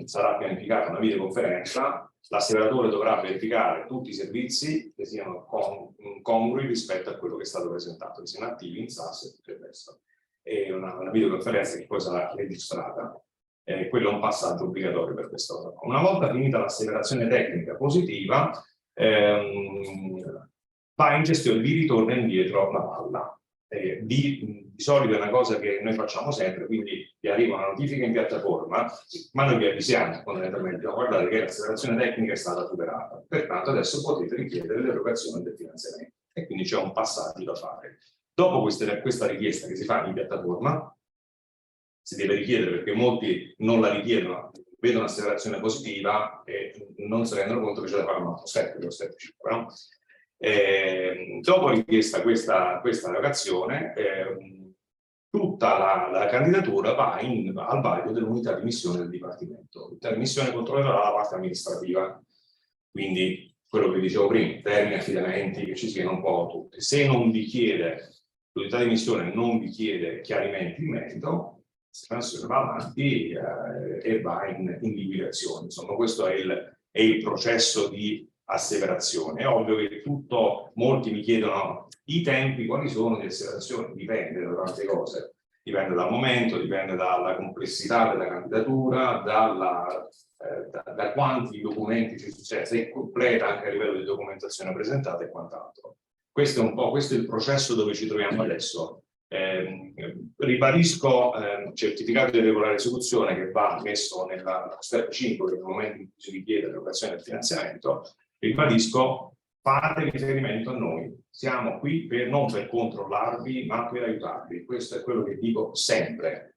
sarà pianificata una videoconferenza, l'asseveratore dovrà verificare tutti i servizi che siano congrui rispetto a quello che è stato presentato, che siano attivi in SAS e tutto il resto. È una videoconferenza che poi sarà registrata. Quello è un passaggio obbligatorio per questa cosa. Una volta finita l'asseverazione tecnica positiva, va in gestione, vi ritorna indietro la palla. Di solito è una cosa che noi facciamo sempre, quindi vi arriva una notifica in piattaforma, ma noi vi avvisiamo fondamentalmente, guardate che l'asseverazione tecnica è stata superata, pertanto adesso potete richiedere l'erogazione del finanziamento e quindi c'è un passaggio da fare. Dopo questa richiesta che si fa in piattaforma, si deve richiedere perché molti non la richiedono, vedono un'asseverazione positiva e non si rendono conto che c'è da fare un altro step, lo step 5, no? Dopo richiesta questa erogazione, tutta la candidatura va al vaglio dell'unità di missione del Dipartimento. L'unità di missione controllerà la parte amministrativa, quindi quello che dicevo prima, termini, affidamenti, che ci siano un po' tutti. Se non vi chiede, l'unità di missione non vi chiede chiarimenti in merito, si va avanti e va in liquidazione. Insomma, questo è il processo di asseverazione. È ovvio che molti mi chiedono i tempi, quali sono di asseverazione? Dipende da tante cose, dipende dal momento, dipende dalla complessità della candidatura, da quanti documenti ci sono, se è completa anche a livello di documentazione presentata e quant'altro. Questo è il processo dove ci troviamo adesso. Ribadisco certificato di regolare esecuzione che va messo nella step 5, che nel momento in cui si richiede l'erogazione del finanziamento. Ribadisco, fate riferimento a noi, siamo qui non per controllarvi ma per aiutarvi, questo è quello che dico sempre.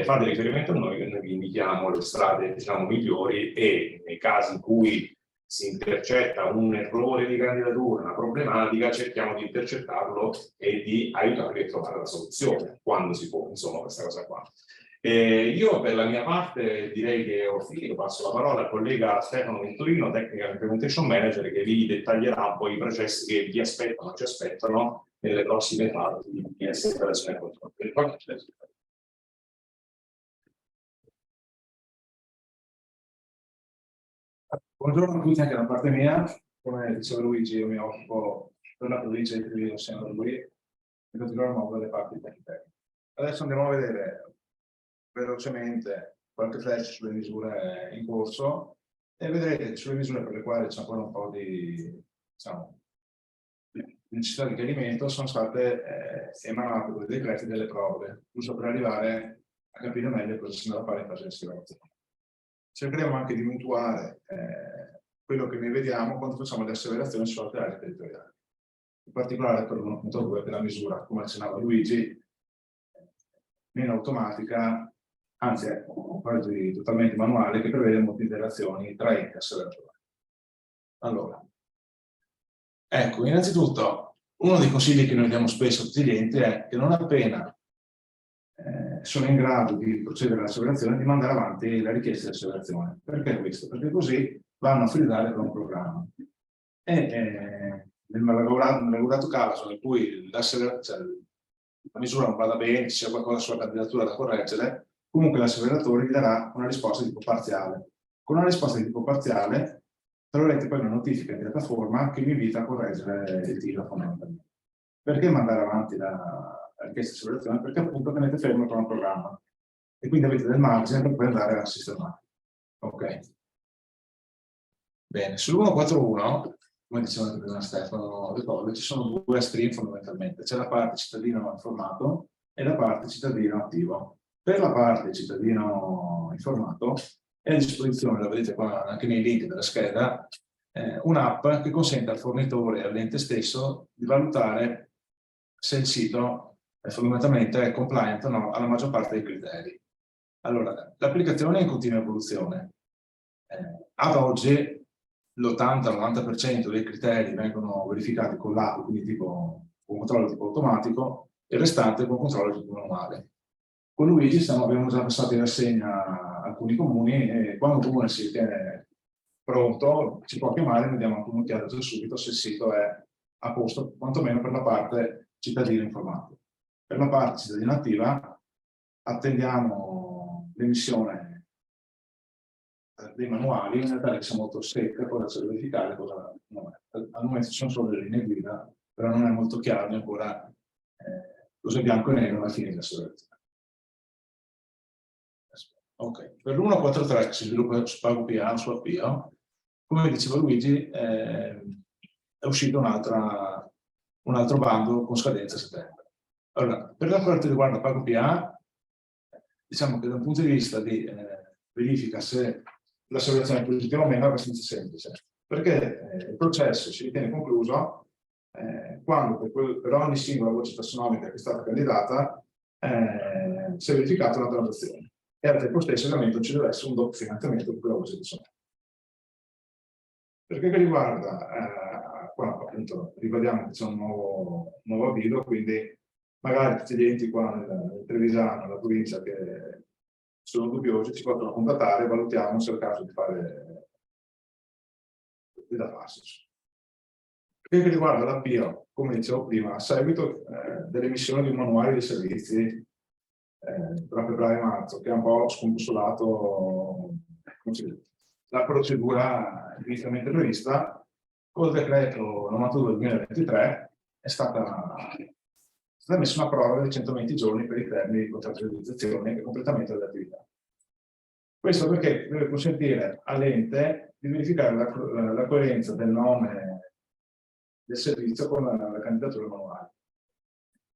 Fate riferimento a noi che noi vi indichiamo le strade, diciamo, migliori, e nei casi in cui si intercetta un errore di candidatura, una problematica, cerchiamo di intercettarlo e di aiutarvi a trovare la soluzione quando si può, insomma, questa cosa qua. Io per la mia parte direi che ho finito, passo la parola al collega Stefano Venturino, Technical Implementation Manager, che vi dettaglierà poi i processi che vi aspettano, ci aspettano nelle prossime fasi di asseverazione e controllo. Buongiorno a tutti anche da parte mia. Come diceva Luigi, io mi occupo per la provincia di Treviso, siamo lui, e continueremo delle parti tecniche. Adesso andiamo a vedere velocemente qualche flash sulle misure in corso e vedrete che sulle misure per le quali c'è ancora un po' di, diciamo, necessità di chiarimento sono state emanate dei decreti delle prove, giusto per arrivare a capire meglio cosa si andrà a fare in fase di asseverazione. Cercheremo anche di mutuare quello che ne vediamo quando facciamo le asseverazioni su altre aree territoriali. In particolare per l'1.2, che è la misura, come accennava Luigi, meno automatica, anzi è quasi totalmente manuale, che prevede molte interazioni tra enti e asseveratori. Allora, ecco, innanzitutto, uno dei consigli che noi diamo spesso a tutti gli enti è che non appena sono in grado di procedere all'asseverazione, di mandare avanti la richiesta di asseverazione. Perché questo? Perché così vanno a filtrare con un programma. E nel malaugurato caso in cui la misura non vada bene, ci sia qualcosa sulla candidatura da correggere, comunque l'asseveratori vi darà una risposta di tipo parziale. Con una risposta di tipo parziale troverete poi una notifica in piattaforma che vi invita a correggere il tiro fondamentalmente. Perché mandare avanti la richiesta di asseverazione? Perché appunto tenete fermo con un programma e quindi avete del margine per poi andare a sistemare. Ok. Bene, sull'141, come diceva prima Stefano De Colle, ci sono due stream fondamentalmente. C'è la parte cittadino informato e la parte cittadino attivo. Per la parte cittadino informato È a disposizione, la vedete qua anche nei link della scheda, un'app che consente al fornitore e all'ente stesso di valutare se il sito fondamentalmente è compliant o no alla maggior parte dei criteri. Allora, l'applicazione è in continua evoluzione. Ad oggi l'80-90% dei criteri vengono verificati con l'app, quindi tipo con controllo tipo automatico, e il restante con controllo tipo manuale. Con Luigi abbiamo già passato in rassegna alcuni comuni e quando un comune si ritiene pronto ci può chiamare e noi diamo anche un'occhiata già subito se il sito è a posto, quantomeno per la parte cittadino informato. Per la parte cittadina attiva attendiamo l'emissione dei manuali, in realtà che siamo molto secche, poi da verificare cosa non è. Al momento ci sono solo delle linee guida, però non è molto chiaro ancora cosa è bianco e nero alla fine della selezione. Ok, per l'143 che si sviluppa su PagoPA, su Appio, come diceva Luigi, è uscito un altro bando con scadenza a settembre. Allora, per la parte che riguarda PagoPA, diciamo che dal punto di vista di verifica se l'asseverazione è positiva o meno è abbastanza semplice, perché il processo si ritiene concluso quando per ogni singola voce tassonomica che è stata candidata si è verificata una transazione. E al tempo stesso ovviamente non ci deve essere un doppio finanziamento di quella voce tassonomica. Per che riguarda, qua appunto ribadiamo che c'è un nuovo avviso, quindi magari tutti gli enti qua nel Trevisano, nella provincia che sono dubbiosi, ci possono contattare e valutiamo se è il caso di fare da farsi. Per che riguarda l'Appio, come dicevo prima, a seguito dell'emissione di un manuale di servizi proprio breve marzo, che ha un po' scombussolato la procedura inizialmente prevista, col decreto 92 del 2023 è stata messa una proroga di 120 giorni per i termini di contrattualizzazione e completamento delle attività. Questo perché deve consentire all'ente di verificare la coerenza del nome del servizio con la candidatura manuale.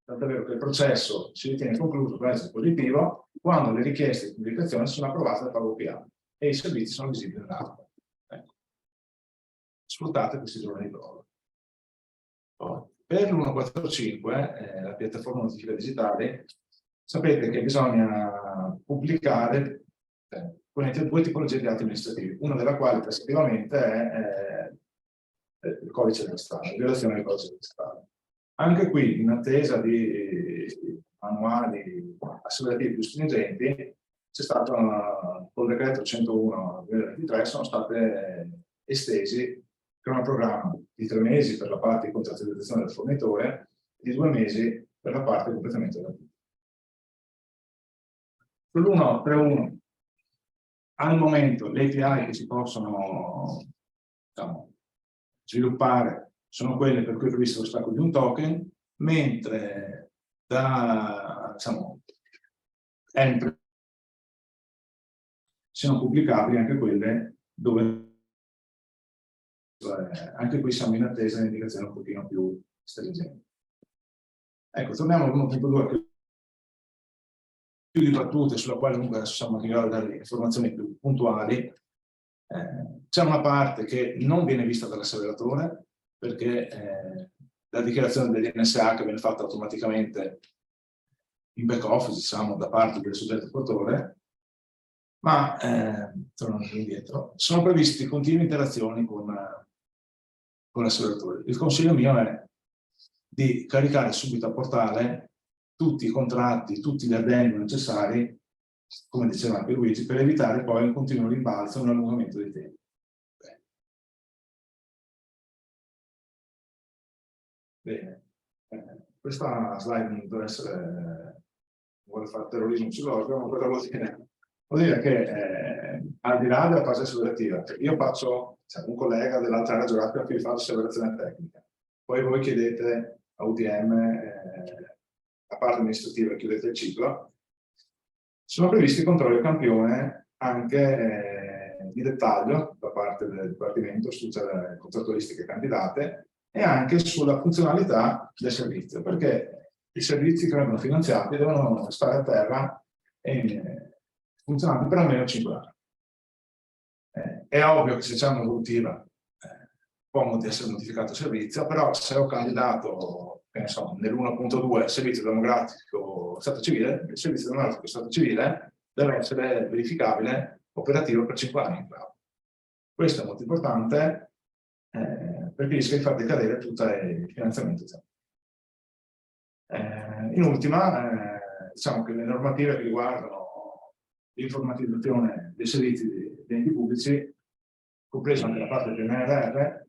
Tanto è vero che il processo si ritiene concluso per essere positivo quando le richieste di pubblicazione sono approvate da PagoPA e i servizi sono visibili nell'app. Ecco. Sfruttate questi giorni di prova. Per l'145, la piattaforma notifica digitale, sapete che bisogna pubblicare due tipologie di atti amministrativi, una della quale tassativamente è il codice della strada, la violazione del codice della strada. Anche qui, in attesa di manuali assicurativi più stringenti, c'è stato col decreto 101 del 2023 sono state estesi con un programma di 3 mesi per la parte di contrattualizzazione del fornitore e di 2 mesi per la parte di completamento dell'attività. Sull'131 al momento le API che si possono sviluppare sono quelle per cui è previsto lo stacco di un token, mentre sono pubblicabili anche quelle dove anche qui siamo in attesa di indicazioni un pochino più stringenti. Ecco, torniamo all'1.2 che più dibattute, sulla quale comunque siamo arrivati a dare informazioni più puntuali. C'è una parte che non viene vista dall'assevratore perché la dichiarazione dell'NSA che viene fatta automaticamente in back office, diciamo, da parte del soggetto portatore, ma tornando indietro, sono previste continue interazioni con l'asseveratore. Il consiglio mio è di caricare subito al portale tutti i contratti, tutti gli addendum necessari, come diceva anche Luigi, per evitare poi un continuo rimbalzo e un allungamento dei tempi. Bene, questa slide non deve essere, non vuole fare terrorismo psicologico, ma cosa vuol dire? Vuol dire che al di là della fase asseverativa, io faccio, un collega dell'altra area geografica che fa l'asseverazione tecnica, poi voi chiedete a UTM la parte amministrativa e chiudete il ciclo, sono previsti controlli a campione anche di dettaglio da parte del Dipartimento sulle contrattualistiche candidate e anche sulla funzionalità del servizio, perché i servizi che vengono finanziati devono stare a terra e funzionanti per almeno 5 anni. È ovvio che se c'è una evolutiva può essere modificato il servizio, però se ho candidato nell'1.2 servizio demografico Stato civile, il servizio demografico Stato civile deve essere verificabile, operativo per 5 anni in cloud. Questo è molto importante perché rischia di far decadere tutto il finanziamento. In ultima, diciamo che le normative che riguardano l'informatizzazione dei servizi degli enti pubblici, compresa anche la parte del PNRR,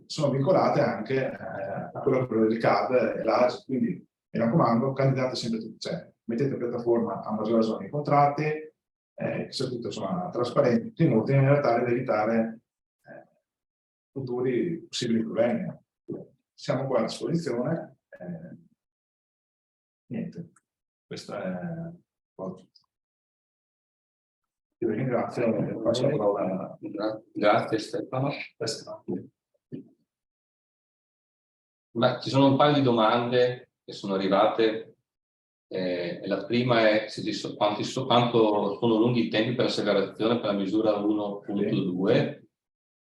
sono vincolate anche a quello del CAD e l'AGI, quindi mi raccomando, candidate sempre tutti, cioè mettete in piattaforma a maggior ragione i contratti, che soprattutto sono trasparenti, in ordine tale da evitare futuri possibili problemi. Siamo qua a disposizione. Niente, questo è tutto. Io vi ringrazio e passo la parola. Grazie Stefano. Beh, ci sono un paio di domande che sono arrivate. La prima è quanto sono lunghi i tempi per l'asseverazione per la misura 1.2,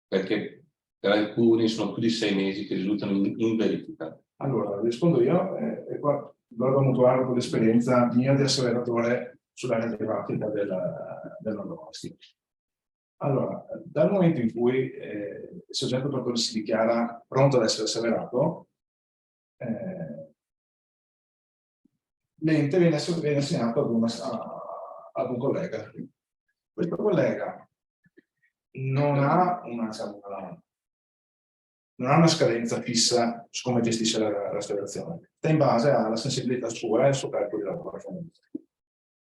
perché per alcuni sono più di 6 mesi che risultano in verifica. Allora, rispondo io e qua vado a mutuare con l'esperienza mia di asseveratori sull'area geografica del nord-ovest. Allora, dal momento in cui il soggetto produttore si dichiara pronto ad essere asseverato, l'ente viene assegnato ad un collega. Questo collega non ha una scadenza fissa su come gestisce l'asseverazione, sta in base alla sensibilità sua e al suo carico di lavoro.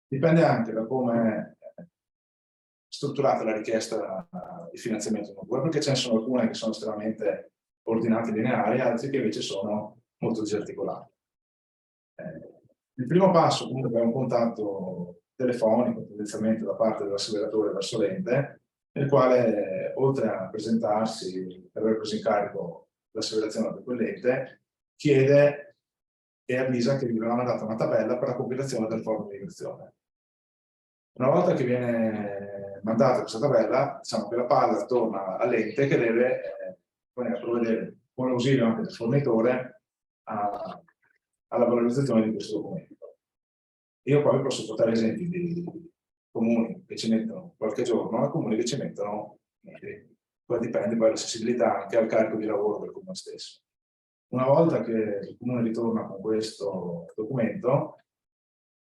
Dipende anche da come è strutturata la richiesta di finanziamento nuovo, perché ce ne sono alcune che sono estremamente ordinate e lineari, altre che invece sono molto disarticolate. Il primo passo comunque è un contatto telefonico, tendenzialmente da parte dell'asseveratore verso l'ente, nel quale oltre a presentarsi per aver preso in carico l'asseverazione per quell'ente, chiede e avvisa che gli verrà mandata una tabella per la compilazione del forum di migrazione. Una volta che viene mandata questa tabella, diciamo che la palla torna all'ente che deve provvedere con l'ausilio anche del fornitore alla valorizzazione di questo documento. Io poi posso portare esempi di comuni che ci mettono qualche giorno e comuni che ci mettono mesi. Poi dipende poi dalla sensibilità anche al carico di lavoro del comune stesso. Una volta che il comune ritorna con questo documento,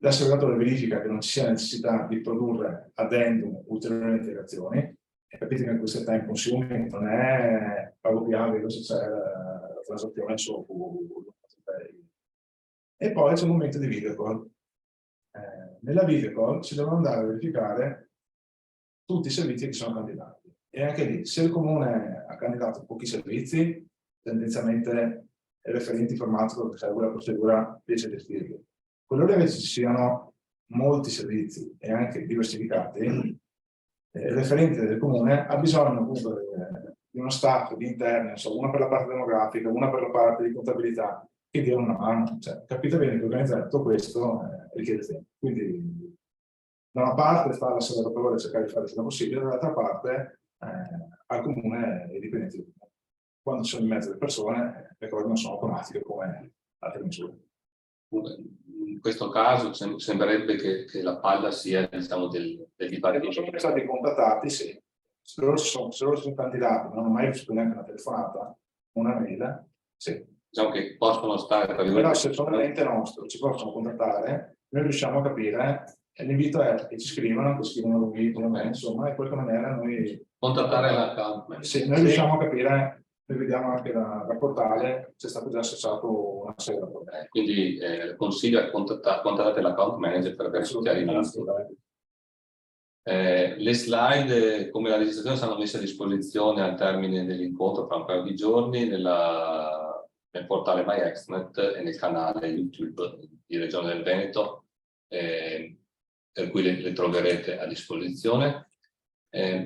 l'assevratore verifica che non ci sia necessità di produrre addendum ulteriori integrazioni, e capite che questo time consuming non è pago più se c'è la transazione su e poi c'è un momento di video call. Nella video call si devono andare a verificare tutti i servizi che sono candidati, e anche lì se il comune ha candidato pochi servizi, tendenzialmente il referente informatico che segue la procedura riesce a gestirli. Qualora invece ci siano molti servizi e anche diversificati, il referente del comune ha bisogno appunto di uno staff di interni, insomma, una per la parte demografica, una per la parte di contabilità, che dia una mano. Cioè, capite bene che organizzare tutto questo richiede tempo. Quindi da una parte sta l'asseveratore a cercare di fare il più possibile, dall'altra parte al comune e i dipendenti del comune. Quando ci sono in mezzo le persone, le cose non sono automatiche come altre misure. In questo caso sembrerebbe che la palla sia, diciamo, del dipartimento. Sono stati contattati, sì. Se loro sono candidati, non hanno mai ricevuto neanche una telefonata, una mail, sì. Diciamo che possono stare, però se sono l'ente nostro, ci possono contattare, noi riusciamo a capire, e l'invito è che ci scrivano, che scrivono l'invito, insomma, e in qualche maniera noi contattare l'account. Sì, noi riusciamo a capire. Noi vediamo anche da portale c'è stato già associato una serie di problemi. Quindi consiglio a contattate l'account manager per avere chiarimenti. Le slide come la registrazione saranno messe a disposizione al termine dell'incontro fra un paio di giorni nel portale MyExnet e nel canale YouTube di Regione del Veneto, per cui le troverete a disposizione.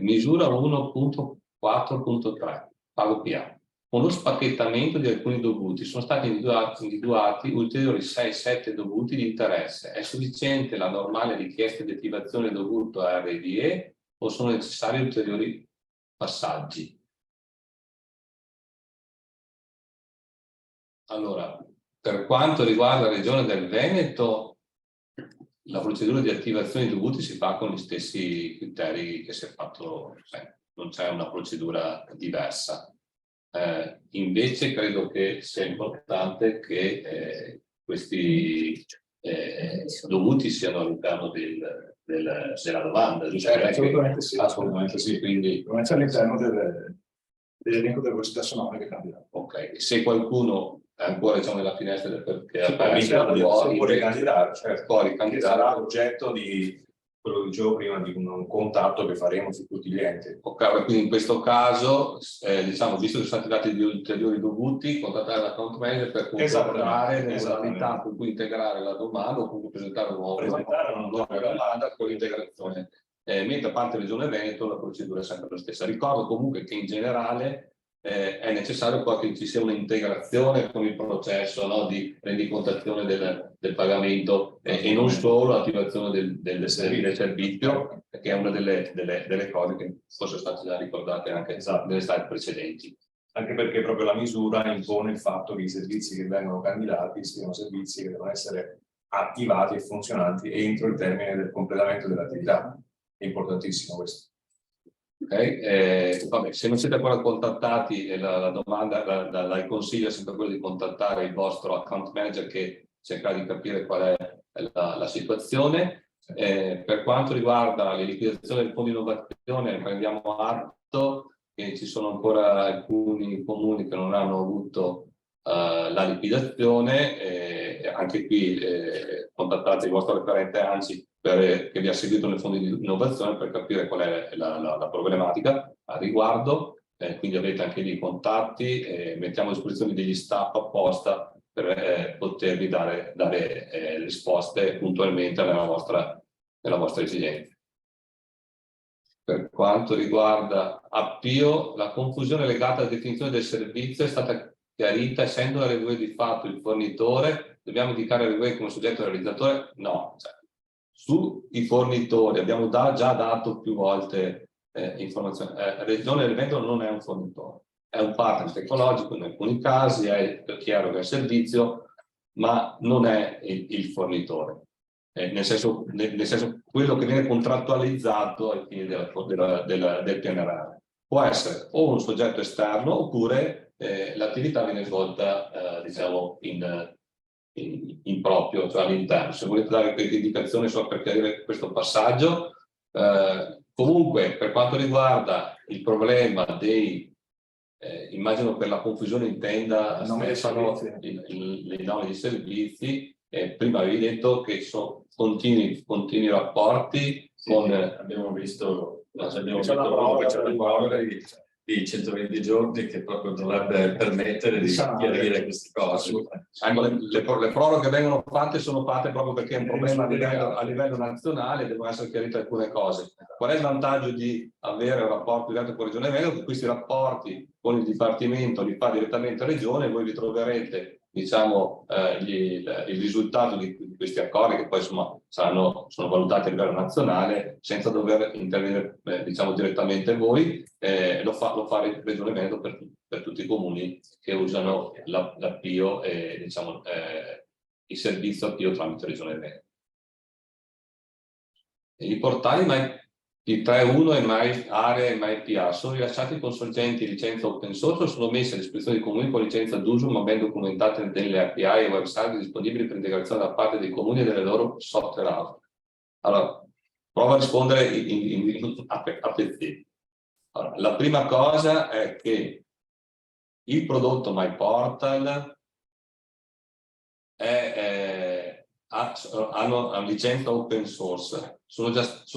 Misura 1.4.3 Pago PA. Con lo spacchettamento di alcuni dovuti sono stati individuati ulteriori 6-7 dovuti di interesse. È sufficiente la normale richiesta di attivazione dovuto a RDE o sono necessari ulteriori passaggi. Allora, per quanto riguarda la Regione del Veneto, la procedura di attivazione dovuti si fa con gli stessi criteri che si è fatto, non c'è una procedura diversa. Invece credo che sia importante che questi dovuti siano all'interno della domanda. Assolutamente sì. Assolutamente sì, quindi C'è all'interno dell'elenco delle velocità sonore che cambiano. ok, se qualcuno è ancora diciamo nella finestra perché Si può ricandidare, certo. può Che ricandidare, sarà oggetto di quello che dicevo prima, di un contatto che faremo su tutti gli enti. ok, quindi in questo caso diciamo, visto che sono stati dati gli ulteriori dovuti, contattare l'account manager per concordare le modalità con cui integrare la domanda o comunque presentare una nuova domanda con l'integrazione. Mentre a parte Regione Veneto la procedura è sempre la stessa. Ricordo comunque che in generale è necessario poi che ci sia un'integrazione con il processo, no, di rendicontazione del pagamento e non solo l'attivazione del servizio, che è una delle cose che forse sono state già ricordate anche nelle slide precedenti. Anche perché proprio la misura impone il fatto che i servizi che vengono candidati siano servizi che devono essere attivati e funzionanti entro il termine del completamento dell'attività. È importantissimo questo. Okay. Vabbè, se non siete ancora contattati, la domanda, il consiglio è sempre quello di contattare il vostro account manager che cercherà di capire qual è la situazione. Per quanto riguarda le liquidazioni del fondo innovazione, prendiamo atto che ci sono ancora alcuni comuni che non hanno avuto la liquidazione. Anche qui contattate il vostro referente ANCI che vi ha seguito nel fondo di innovazione per capire qual è la problematica a riguardo, quindi avete anche lì i contatti, mettiamo a disposizione degli staff apposta per potervi dare risposte puntualmente nella vostra esigenza. Per quanto riguarda Appio, la confusione legata alla definizione del servizio è stata chiarita, essendo la RWE di fatto il fornitore, dobbiamo indicare la RWE come soggetto realizzatore? No, sui fornitori abbiamo già dato più volte informazioni. Regione del Veneto non è un fornitore, è un partner tecnologico in alcuni casi, è chiaro che è il servizio, ma non è il fornitore. Nel senso quello che viene contrattualizzato ai fini del PNRR. Può essere o un soggetto esterno oppure l'attività viene svolta diciamo in proprio, cioè all'interno. Se volete dare qualche indicazione solo per chiarire questo passaggio. Comunque per quanto riguarda il problema dei immagino per la confusione intenda Stefano i nomi di servizi, prima avevi detto che sono continui rapporti con abbiamo visto che c'è una proroga di 120 giorni che proprio dovrebbe permettere di chiarire queste cose. Le proroghe vengono sono fatte proprio perché è un problema a livello nazionale, devono essere chiarite alcune cose. Qual è il vantaggio di avere un rapporto diretto con Regione Veneto? Che questi rapporti con il Dipartimento li fa direttamente Regione, voi vi troverete diciamo il risultato di questi accordi che poi insomma sono valutati a livello nazionale senza dover intervenire diciamo direttamente voi, lo fa Regione Veneto per tutti i comuni che usano l'Appio e diciamo il servizio Appio tramite Regione Veneto. I portali il 3.1 e Area e MyPA sono rilasciati con sorgenti licenza open source o sono messi a disposizione dei comuni con licenza d'uso ma ben documentate nelle API e website disponibili per integrazione da parte dei comuni e delle loro software house? Allora, provo a rispondere a pezzetti. Allora, la prima cosa è che il prodotto MyPortal hanno una licenza open source, sono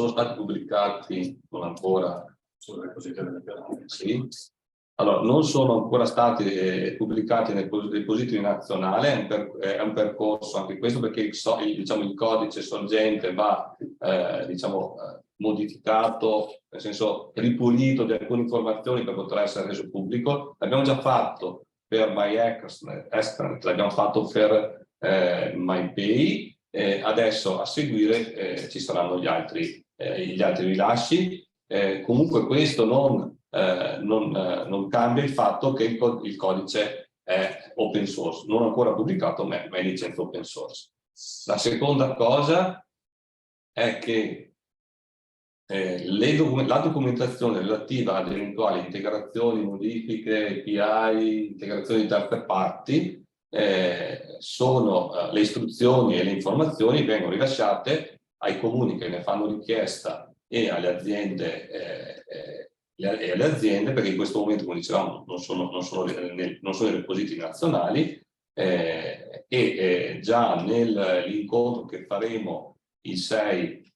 stati pubblicati, non ancora, sì. Allora, non sono ancora stati pubblicati nel repository nazionale, è un percorso anche questo perché il codice sorgente va modificato, nel senso ripulito di alcune informazioni per poter essere reso pubblico. L'abbiamo già fatto per MyExtranet, l'abbiamo fatto per MyPay, adesso a seguire ci saranno gli altri rilasci. Comunque questo non non cambia il fatto che il codice è open source, non ancora pubblicato, ma è licenza open source. La seconda cosa è che la documentazione relativa ad eventuali integrazioni, modifiche, API, integrazioni di terze parti, le istruzioni e le informazioni vengono rilasciate ai comuni che ne fanno richiesta e alle aziende, perché in questo momento, come dicevamo, non sono i repositi nazionali, già nell'incontro che faremo il 6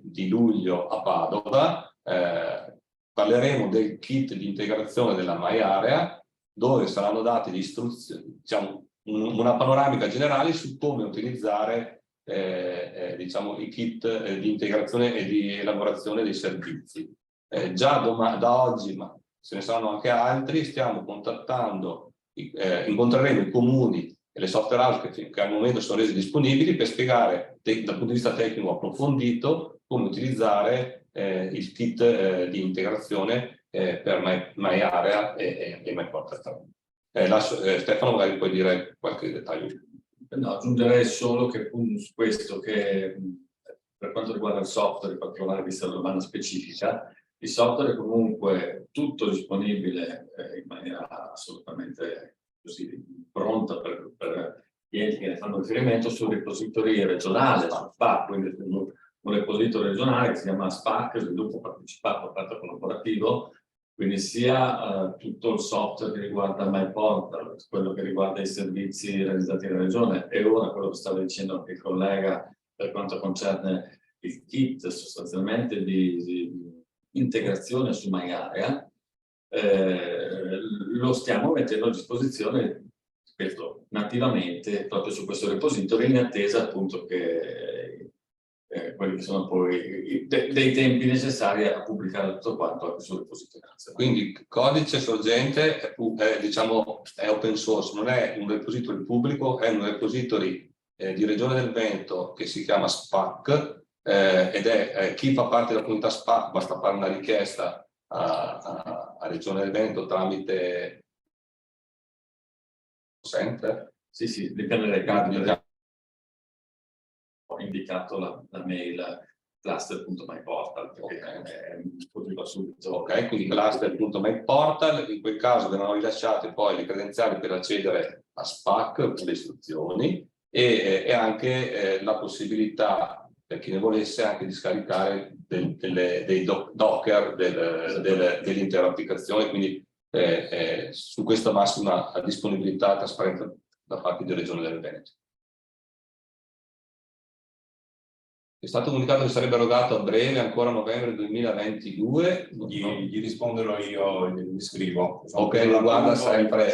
di luglio a Padova parleremo del kit di integrazione della MyArea, dove saranno date le istruzioni, diciamo, una panoramica generale su come utilizzare diciamo, i kit di integrazione e di elaborazione dei servizi. Già da oggi, ma ce ne saranno anche altri, stiamo contattando, incontreremo i comuni e le software house che al momento sono resi disponibili per spiegare dal punto di vista tecnico approfondito come utilizzare il kit di integrazione per MyArea e MyPortal. Stefano, magari puoi dire qualche dettaglio. No, aggiungerei solo che su questo, che per quanto riguarda il software, in particolare vista la domanda specifica, il software è comunque tutto disponibile in maniera assolutamente così pronta per gli enti che ne fanno riferimento sul repository regionale, su SPAC, quindi un repository regionale che si chiama SPAC, sviluppo partecipato, offerta collaborativo, quindi sia tutto il software che riguarda MyPortal, quello che riguarda i servizi realizzati in regione, e ora quello che stava dicendo anche il collega per quanto concerne il kit sostanzialmente di integrazione su MyArea, lo stiamo mettendo a disposizione, ripeto, nativamente proprio su questo repository, in attesa appunto che quelli che sono poi dei tempi necessari a pubblicare tutto quanto anche sul repository nazionale. Quindi il codice sorgente diciamo, è open source, non è un repository pubblico, è un repository di Regione del Veneto che si chiama SPAC, ed è chi fa parte della comunità SPAC basta fare una richiesta a Regione del Veneto tramite Sì, dipende dai casi. Ho indicato la mail cluster.myportal, poteva subito. Ok, quindi cluster.myportal, in quel caso verranno rilasciate poi le credenziali per accedere a SPAC con le istruzioni e anche la possibilità per chi ne volesse anche di scaricare dei Docker dell'intera applicazione, quindi su questa massima disponibilità e trasparenza da parte di Regione del Veneto. È stato comunicato che sarebbe erogato a breve, ancora a novembre 2022. Gli risponderò io, gli scrivo. Ok, riguarda sempre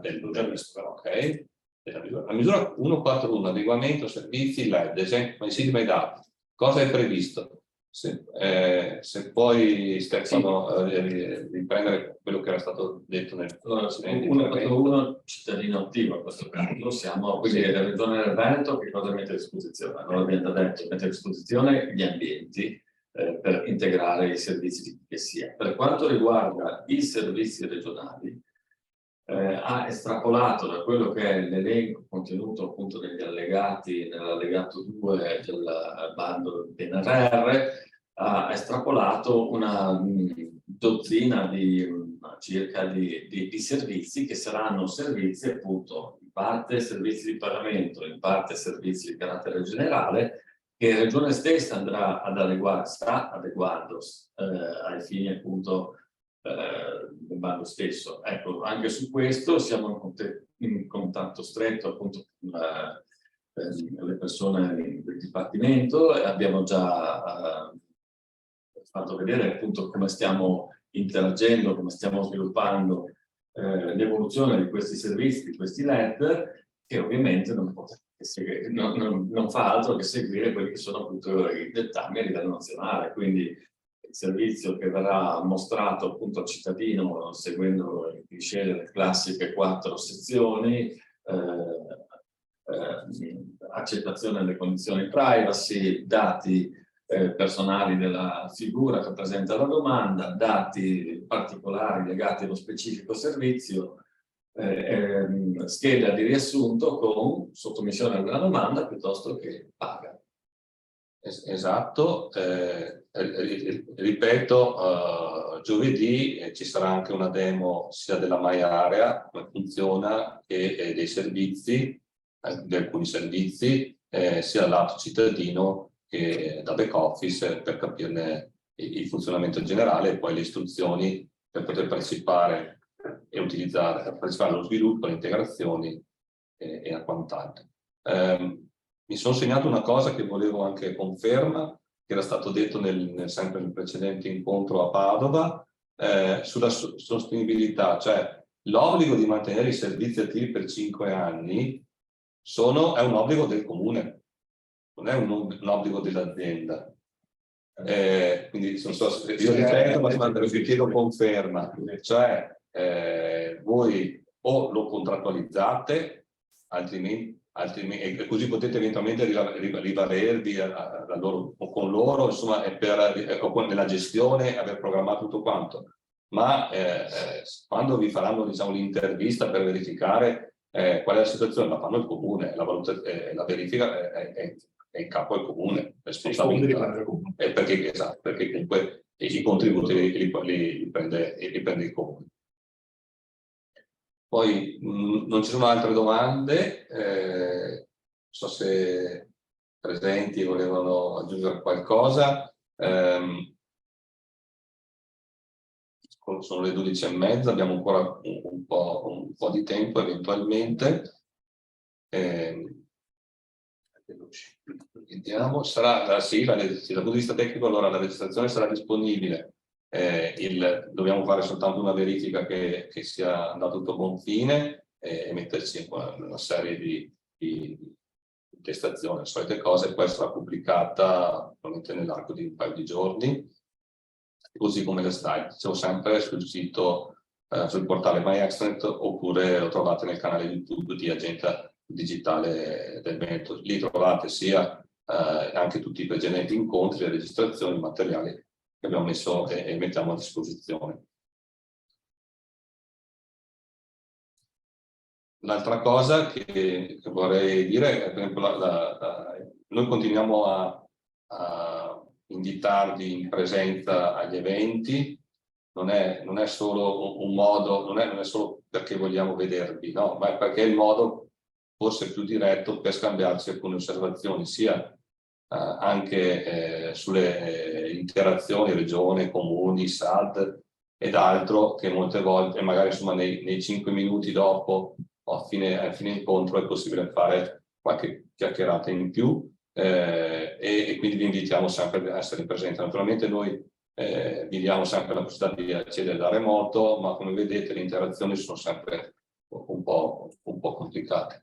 del visto. Ok. La misura 141, adeguamento servizi LED, esempio, siti mai dati. Cosa è previsto? Se poi Stefano riprendere quello che era stato detto nel 141 cittadino attivo, a questo caso siamo, quindi la Regione del Veneto che cosa mette a disposizione? Allora abbiamo detto, mette a disposizione gli ambienti per integrare i servizi che sia. Per quanto riguarda i servizi regionali, ha estrapolato da quello che è l'elenco contenuto appunto negli allegati, nell'allegato 2 del bando del PNRR, ha estrapolato una dozzina circa di servizi che saranno servizi appunto in parte servizi di pagamento, in parte servizi di carattere generale, che la Regione stessa andrà ad adeguare, sta adeguando ai fini appunto del bando stesso. Ecco, anche su questo siamo in contatto stretto appunto con le persone del Dipartimento e abbiamo già fatto vedere appunto come stiamo interagendo, come stiamo sviluppando l'evoluzione di questi servizi, di questi LED, che ovviamente non fa altro che seguire quelli che sono appunto i dettami a livello nazionale, quindi il servizio che verrà mostrato appunto al cittadino seguendo le le classiche 4 sezioni, accettazione delle condizioni privacy, dati personali della figura che presenta la domanda, dati particolari legati allo specifico servizio, scheda di riassunto con sottomissione della domanda piuttosto che paga. Esatto, ripeto, giovedì ci sarà anche una demo sia della MyArea, come funziona, che dei servizi, di alcuni servizi, sia lato cittadino che da back office, per capirne il funzionamento generale e poi le istruzioni per poter partecipare e partecipare allo sviluppo, alle integrazioni e a quant'altro. Mi sono segnato una cosa che volevo anche conferma, che era stato detto sempre nel precedente incontro a Padova, sulla sostenibilità, cioè l'obbligo di mantenere i servizi attivi per 5 anni è un obbligo del comune, non è un obbligo dell'azienda. Quindi non so se io ripeto, ma vi chiedo conferma, cioè voi o lo contrattualizzate, altrimenti e così potete eventualmente rivalervi con loro, insomma, nella gestione, aver programmato tutto quanto. Ma quando vi faranno, diciamo, l'intervista per verificare qual è la situazione, la fanno il comune, la verifica è in capo al comune, responsabilità. Perché comunque i contributi li prende il comune. Poi non ci sono altre domande, non so se presenti volevano aggiungere qualcosa. Sono le 12:30, abbiamo ancora un po' di tempo eventualmente. Vediamo, sarà sì, dal punto di vista tecnico, allora la registrazione sarà disponibile. Dobbiamo fare soltanto una verifica che sia andato tutto a buon fine e metterci una serie di intestazioni, le solite cose, poi sarà pubblicata probabilmente nell'arco di un paio di giorni, così come le slide. Siamo sempre sul sito, sul portale MyExtranet, oppure lo trovate nel canale YouTube di Agenda Digitale del Veneto. Lì trovate sia anche tutti i precedenti incontri, le registrazioni, i materiali che abbiamo messo e mettiamo a disposizione. L'altra cosa che vorrei dire è, per esempio, noi continuiamo a invitarvi in presenza agli eventi, non è solo un modo, non è solo perché vogliamo vedervi, no, ma è perché è il modo forse più diretto per scambiarci alcune osservazioni, sia anche sulle interazioni regione, comuni, SAD ed altro, che molte volte magari insomma nei 5 minuti dopo o a fine incontro è possibile fare qualche chiacchierata in più, e quindi vi invitiamo sempre a essere presenti. Naturalmente noi vi diamo sempre la possibilità di accedere da remoto, ma come vedete le interazioni sono sempre un po' complicate.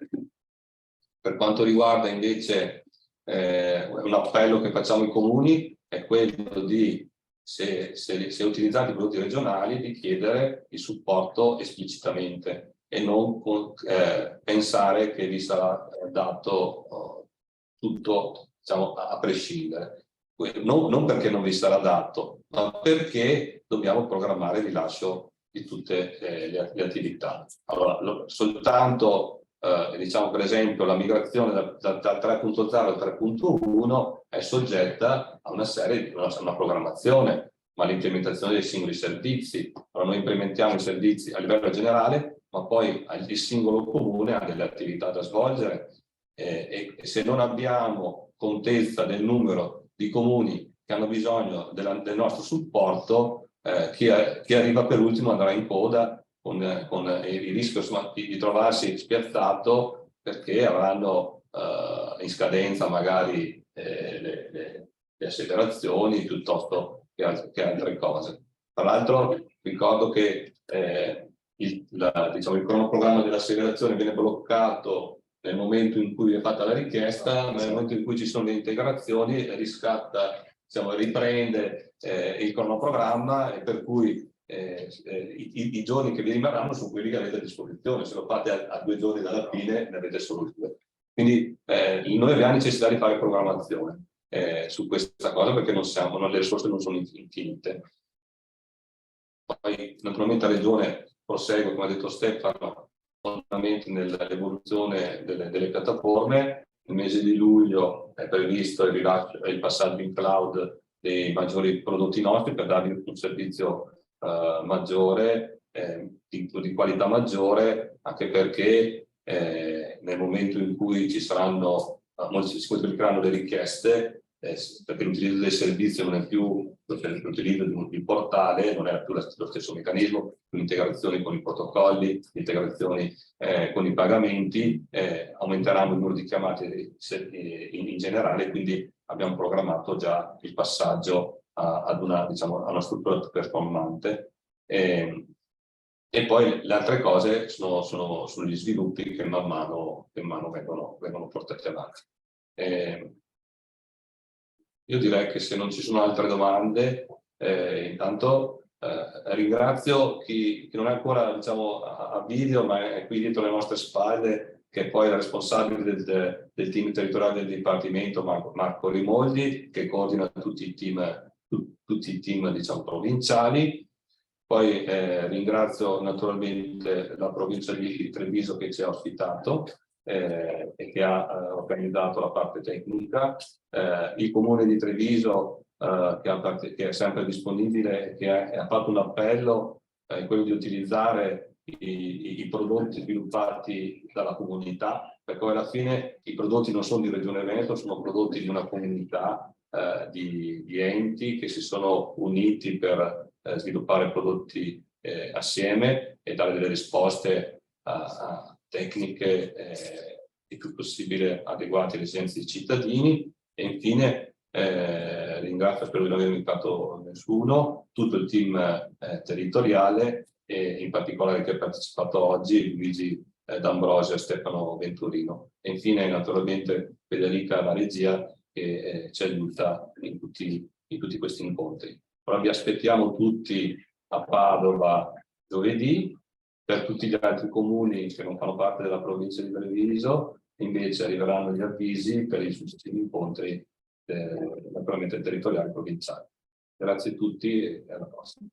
Per quanto riguarda invece un appello che facciamo ai comuni, è quello di, se utilizzate i prodotti regionali, di chiedere il supporto esplicitamente e non pensare che vi sarà dato tutto, diciamo, a prescindere. Non perché non vi sarà dato, ma perché dobbiamo programmare il rilascio di tutte le attività. Allora, soltanto diciamo per esempio la migrazione da 3.0 al 3.1 è soggetta a una programmazione, ma l'implementazione dei singoli servizi. Allora, noi implementiamo i servizi a livello generale, ma poi il singolo comune ha delle attività da svolgere, e se non abbiamo contezza del numero di comuni che hanno bisogno del nostro supporto, chi arriva per ultimo andrà in coda con il rischio, insomma, di trovarsi spiazzato perché avranno in scadenza magari le asseverazioni piuttosto che altre cose. Tra l'altro ricordo che diciamo, il cronoprogramma dell'asseverazione viene bloccato nel momento in cui è fatta la richiesta, nel momento in cui ci sono le integrazioni riscatta, diciamo, riprende il cronoprogramma, e per cui i giorni che vi rimarranno sono quelli che avete a disposizione. Se lo fate a 2 giorni dalla fine ne avete solo 2. Quindi noi abbiamo necessità di fare programmazione. su questa cosa, perché le risorse non sono infinite. Poi naturalmente la Regione prosegue, come ha detto Stefano, continuamente nell'evoluzione delle piattaforme. Nel mese di luglio è previsto il rilascio e il passaggio in cloud dei maggiori prodotti nostri per darvi un servizio maggiore, di qualità maggiore, anche perché nel momento in cui ci saranno, si moltiplicheranno le richieste, perché l'utilizzo del servizio non è più l'utilizzo di un portale, non è più lo stesso meccanismo, le integrazioni con i protocolli, le integrazioni con i pagamenti, aumenteranno il numero di chiamate in generale, quindi abbiamo programmato già il passaggio ad una, diciamo, a una struttura più performante. E poi le altre cose sono gli sviluppi che man mano vengono portati avanti. Io direi che se non ci sono altre domande, intanto ringrazio chi non è ancora, diciamo, a video, ma è qui dietro le nostre spalle, che è poi il responsabile del team territoriale del Dipartimento, Marco Rimoldi, che coordina tutti i team diciamo, provinciali. Poi ringrazio naturalmente la provincia di Treviso che ci ha ospitato e che ha organizzato la parte tecnica, il comune di Treviso che è sempre disponibile e che ha fatto un appello, quello di utilizzare i prodotti sviluppati dalla comunità, perché alla fine i prodotti non sono di Regione Veneto, sono prodotti di una comunità di enti che si sono uniti per sviluppare prodotti assieme e dare delle risposte a tecniche il più possibile adeguate alle esigenze dei cittadini. E infine ringrazio, spero di non aver invitato nessuno, tutto il team territoriale e in particolare che ha partecipato oggi, Luigi D'Ambrosio e Stefano Venturino. E infine naturalmente Federica la regia che ci aiuta in tutti questi incontri. Ora vi aspettiamo tutti a Padova giovedì. Per tutti gli altri comuni che non fanno parte della provincia di Treviso invece arriveranno gli avvisi per i successivi incontri naturalmente territoriali provinciali. Grazie a tutti e alla prossima.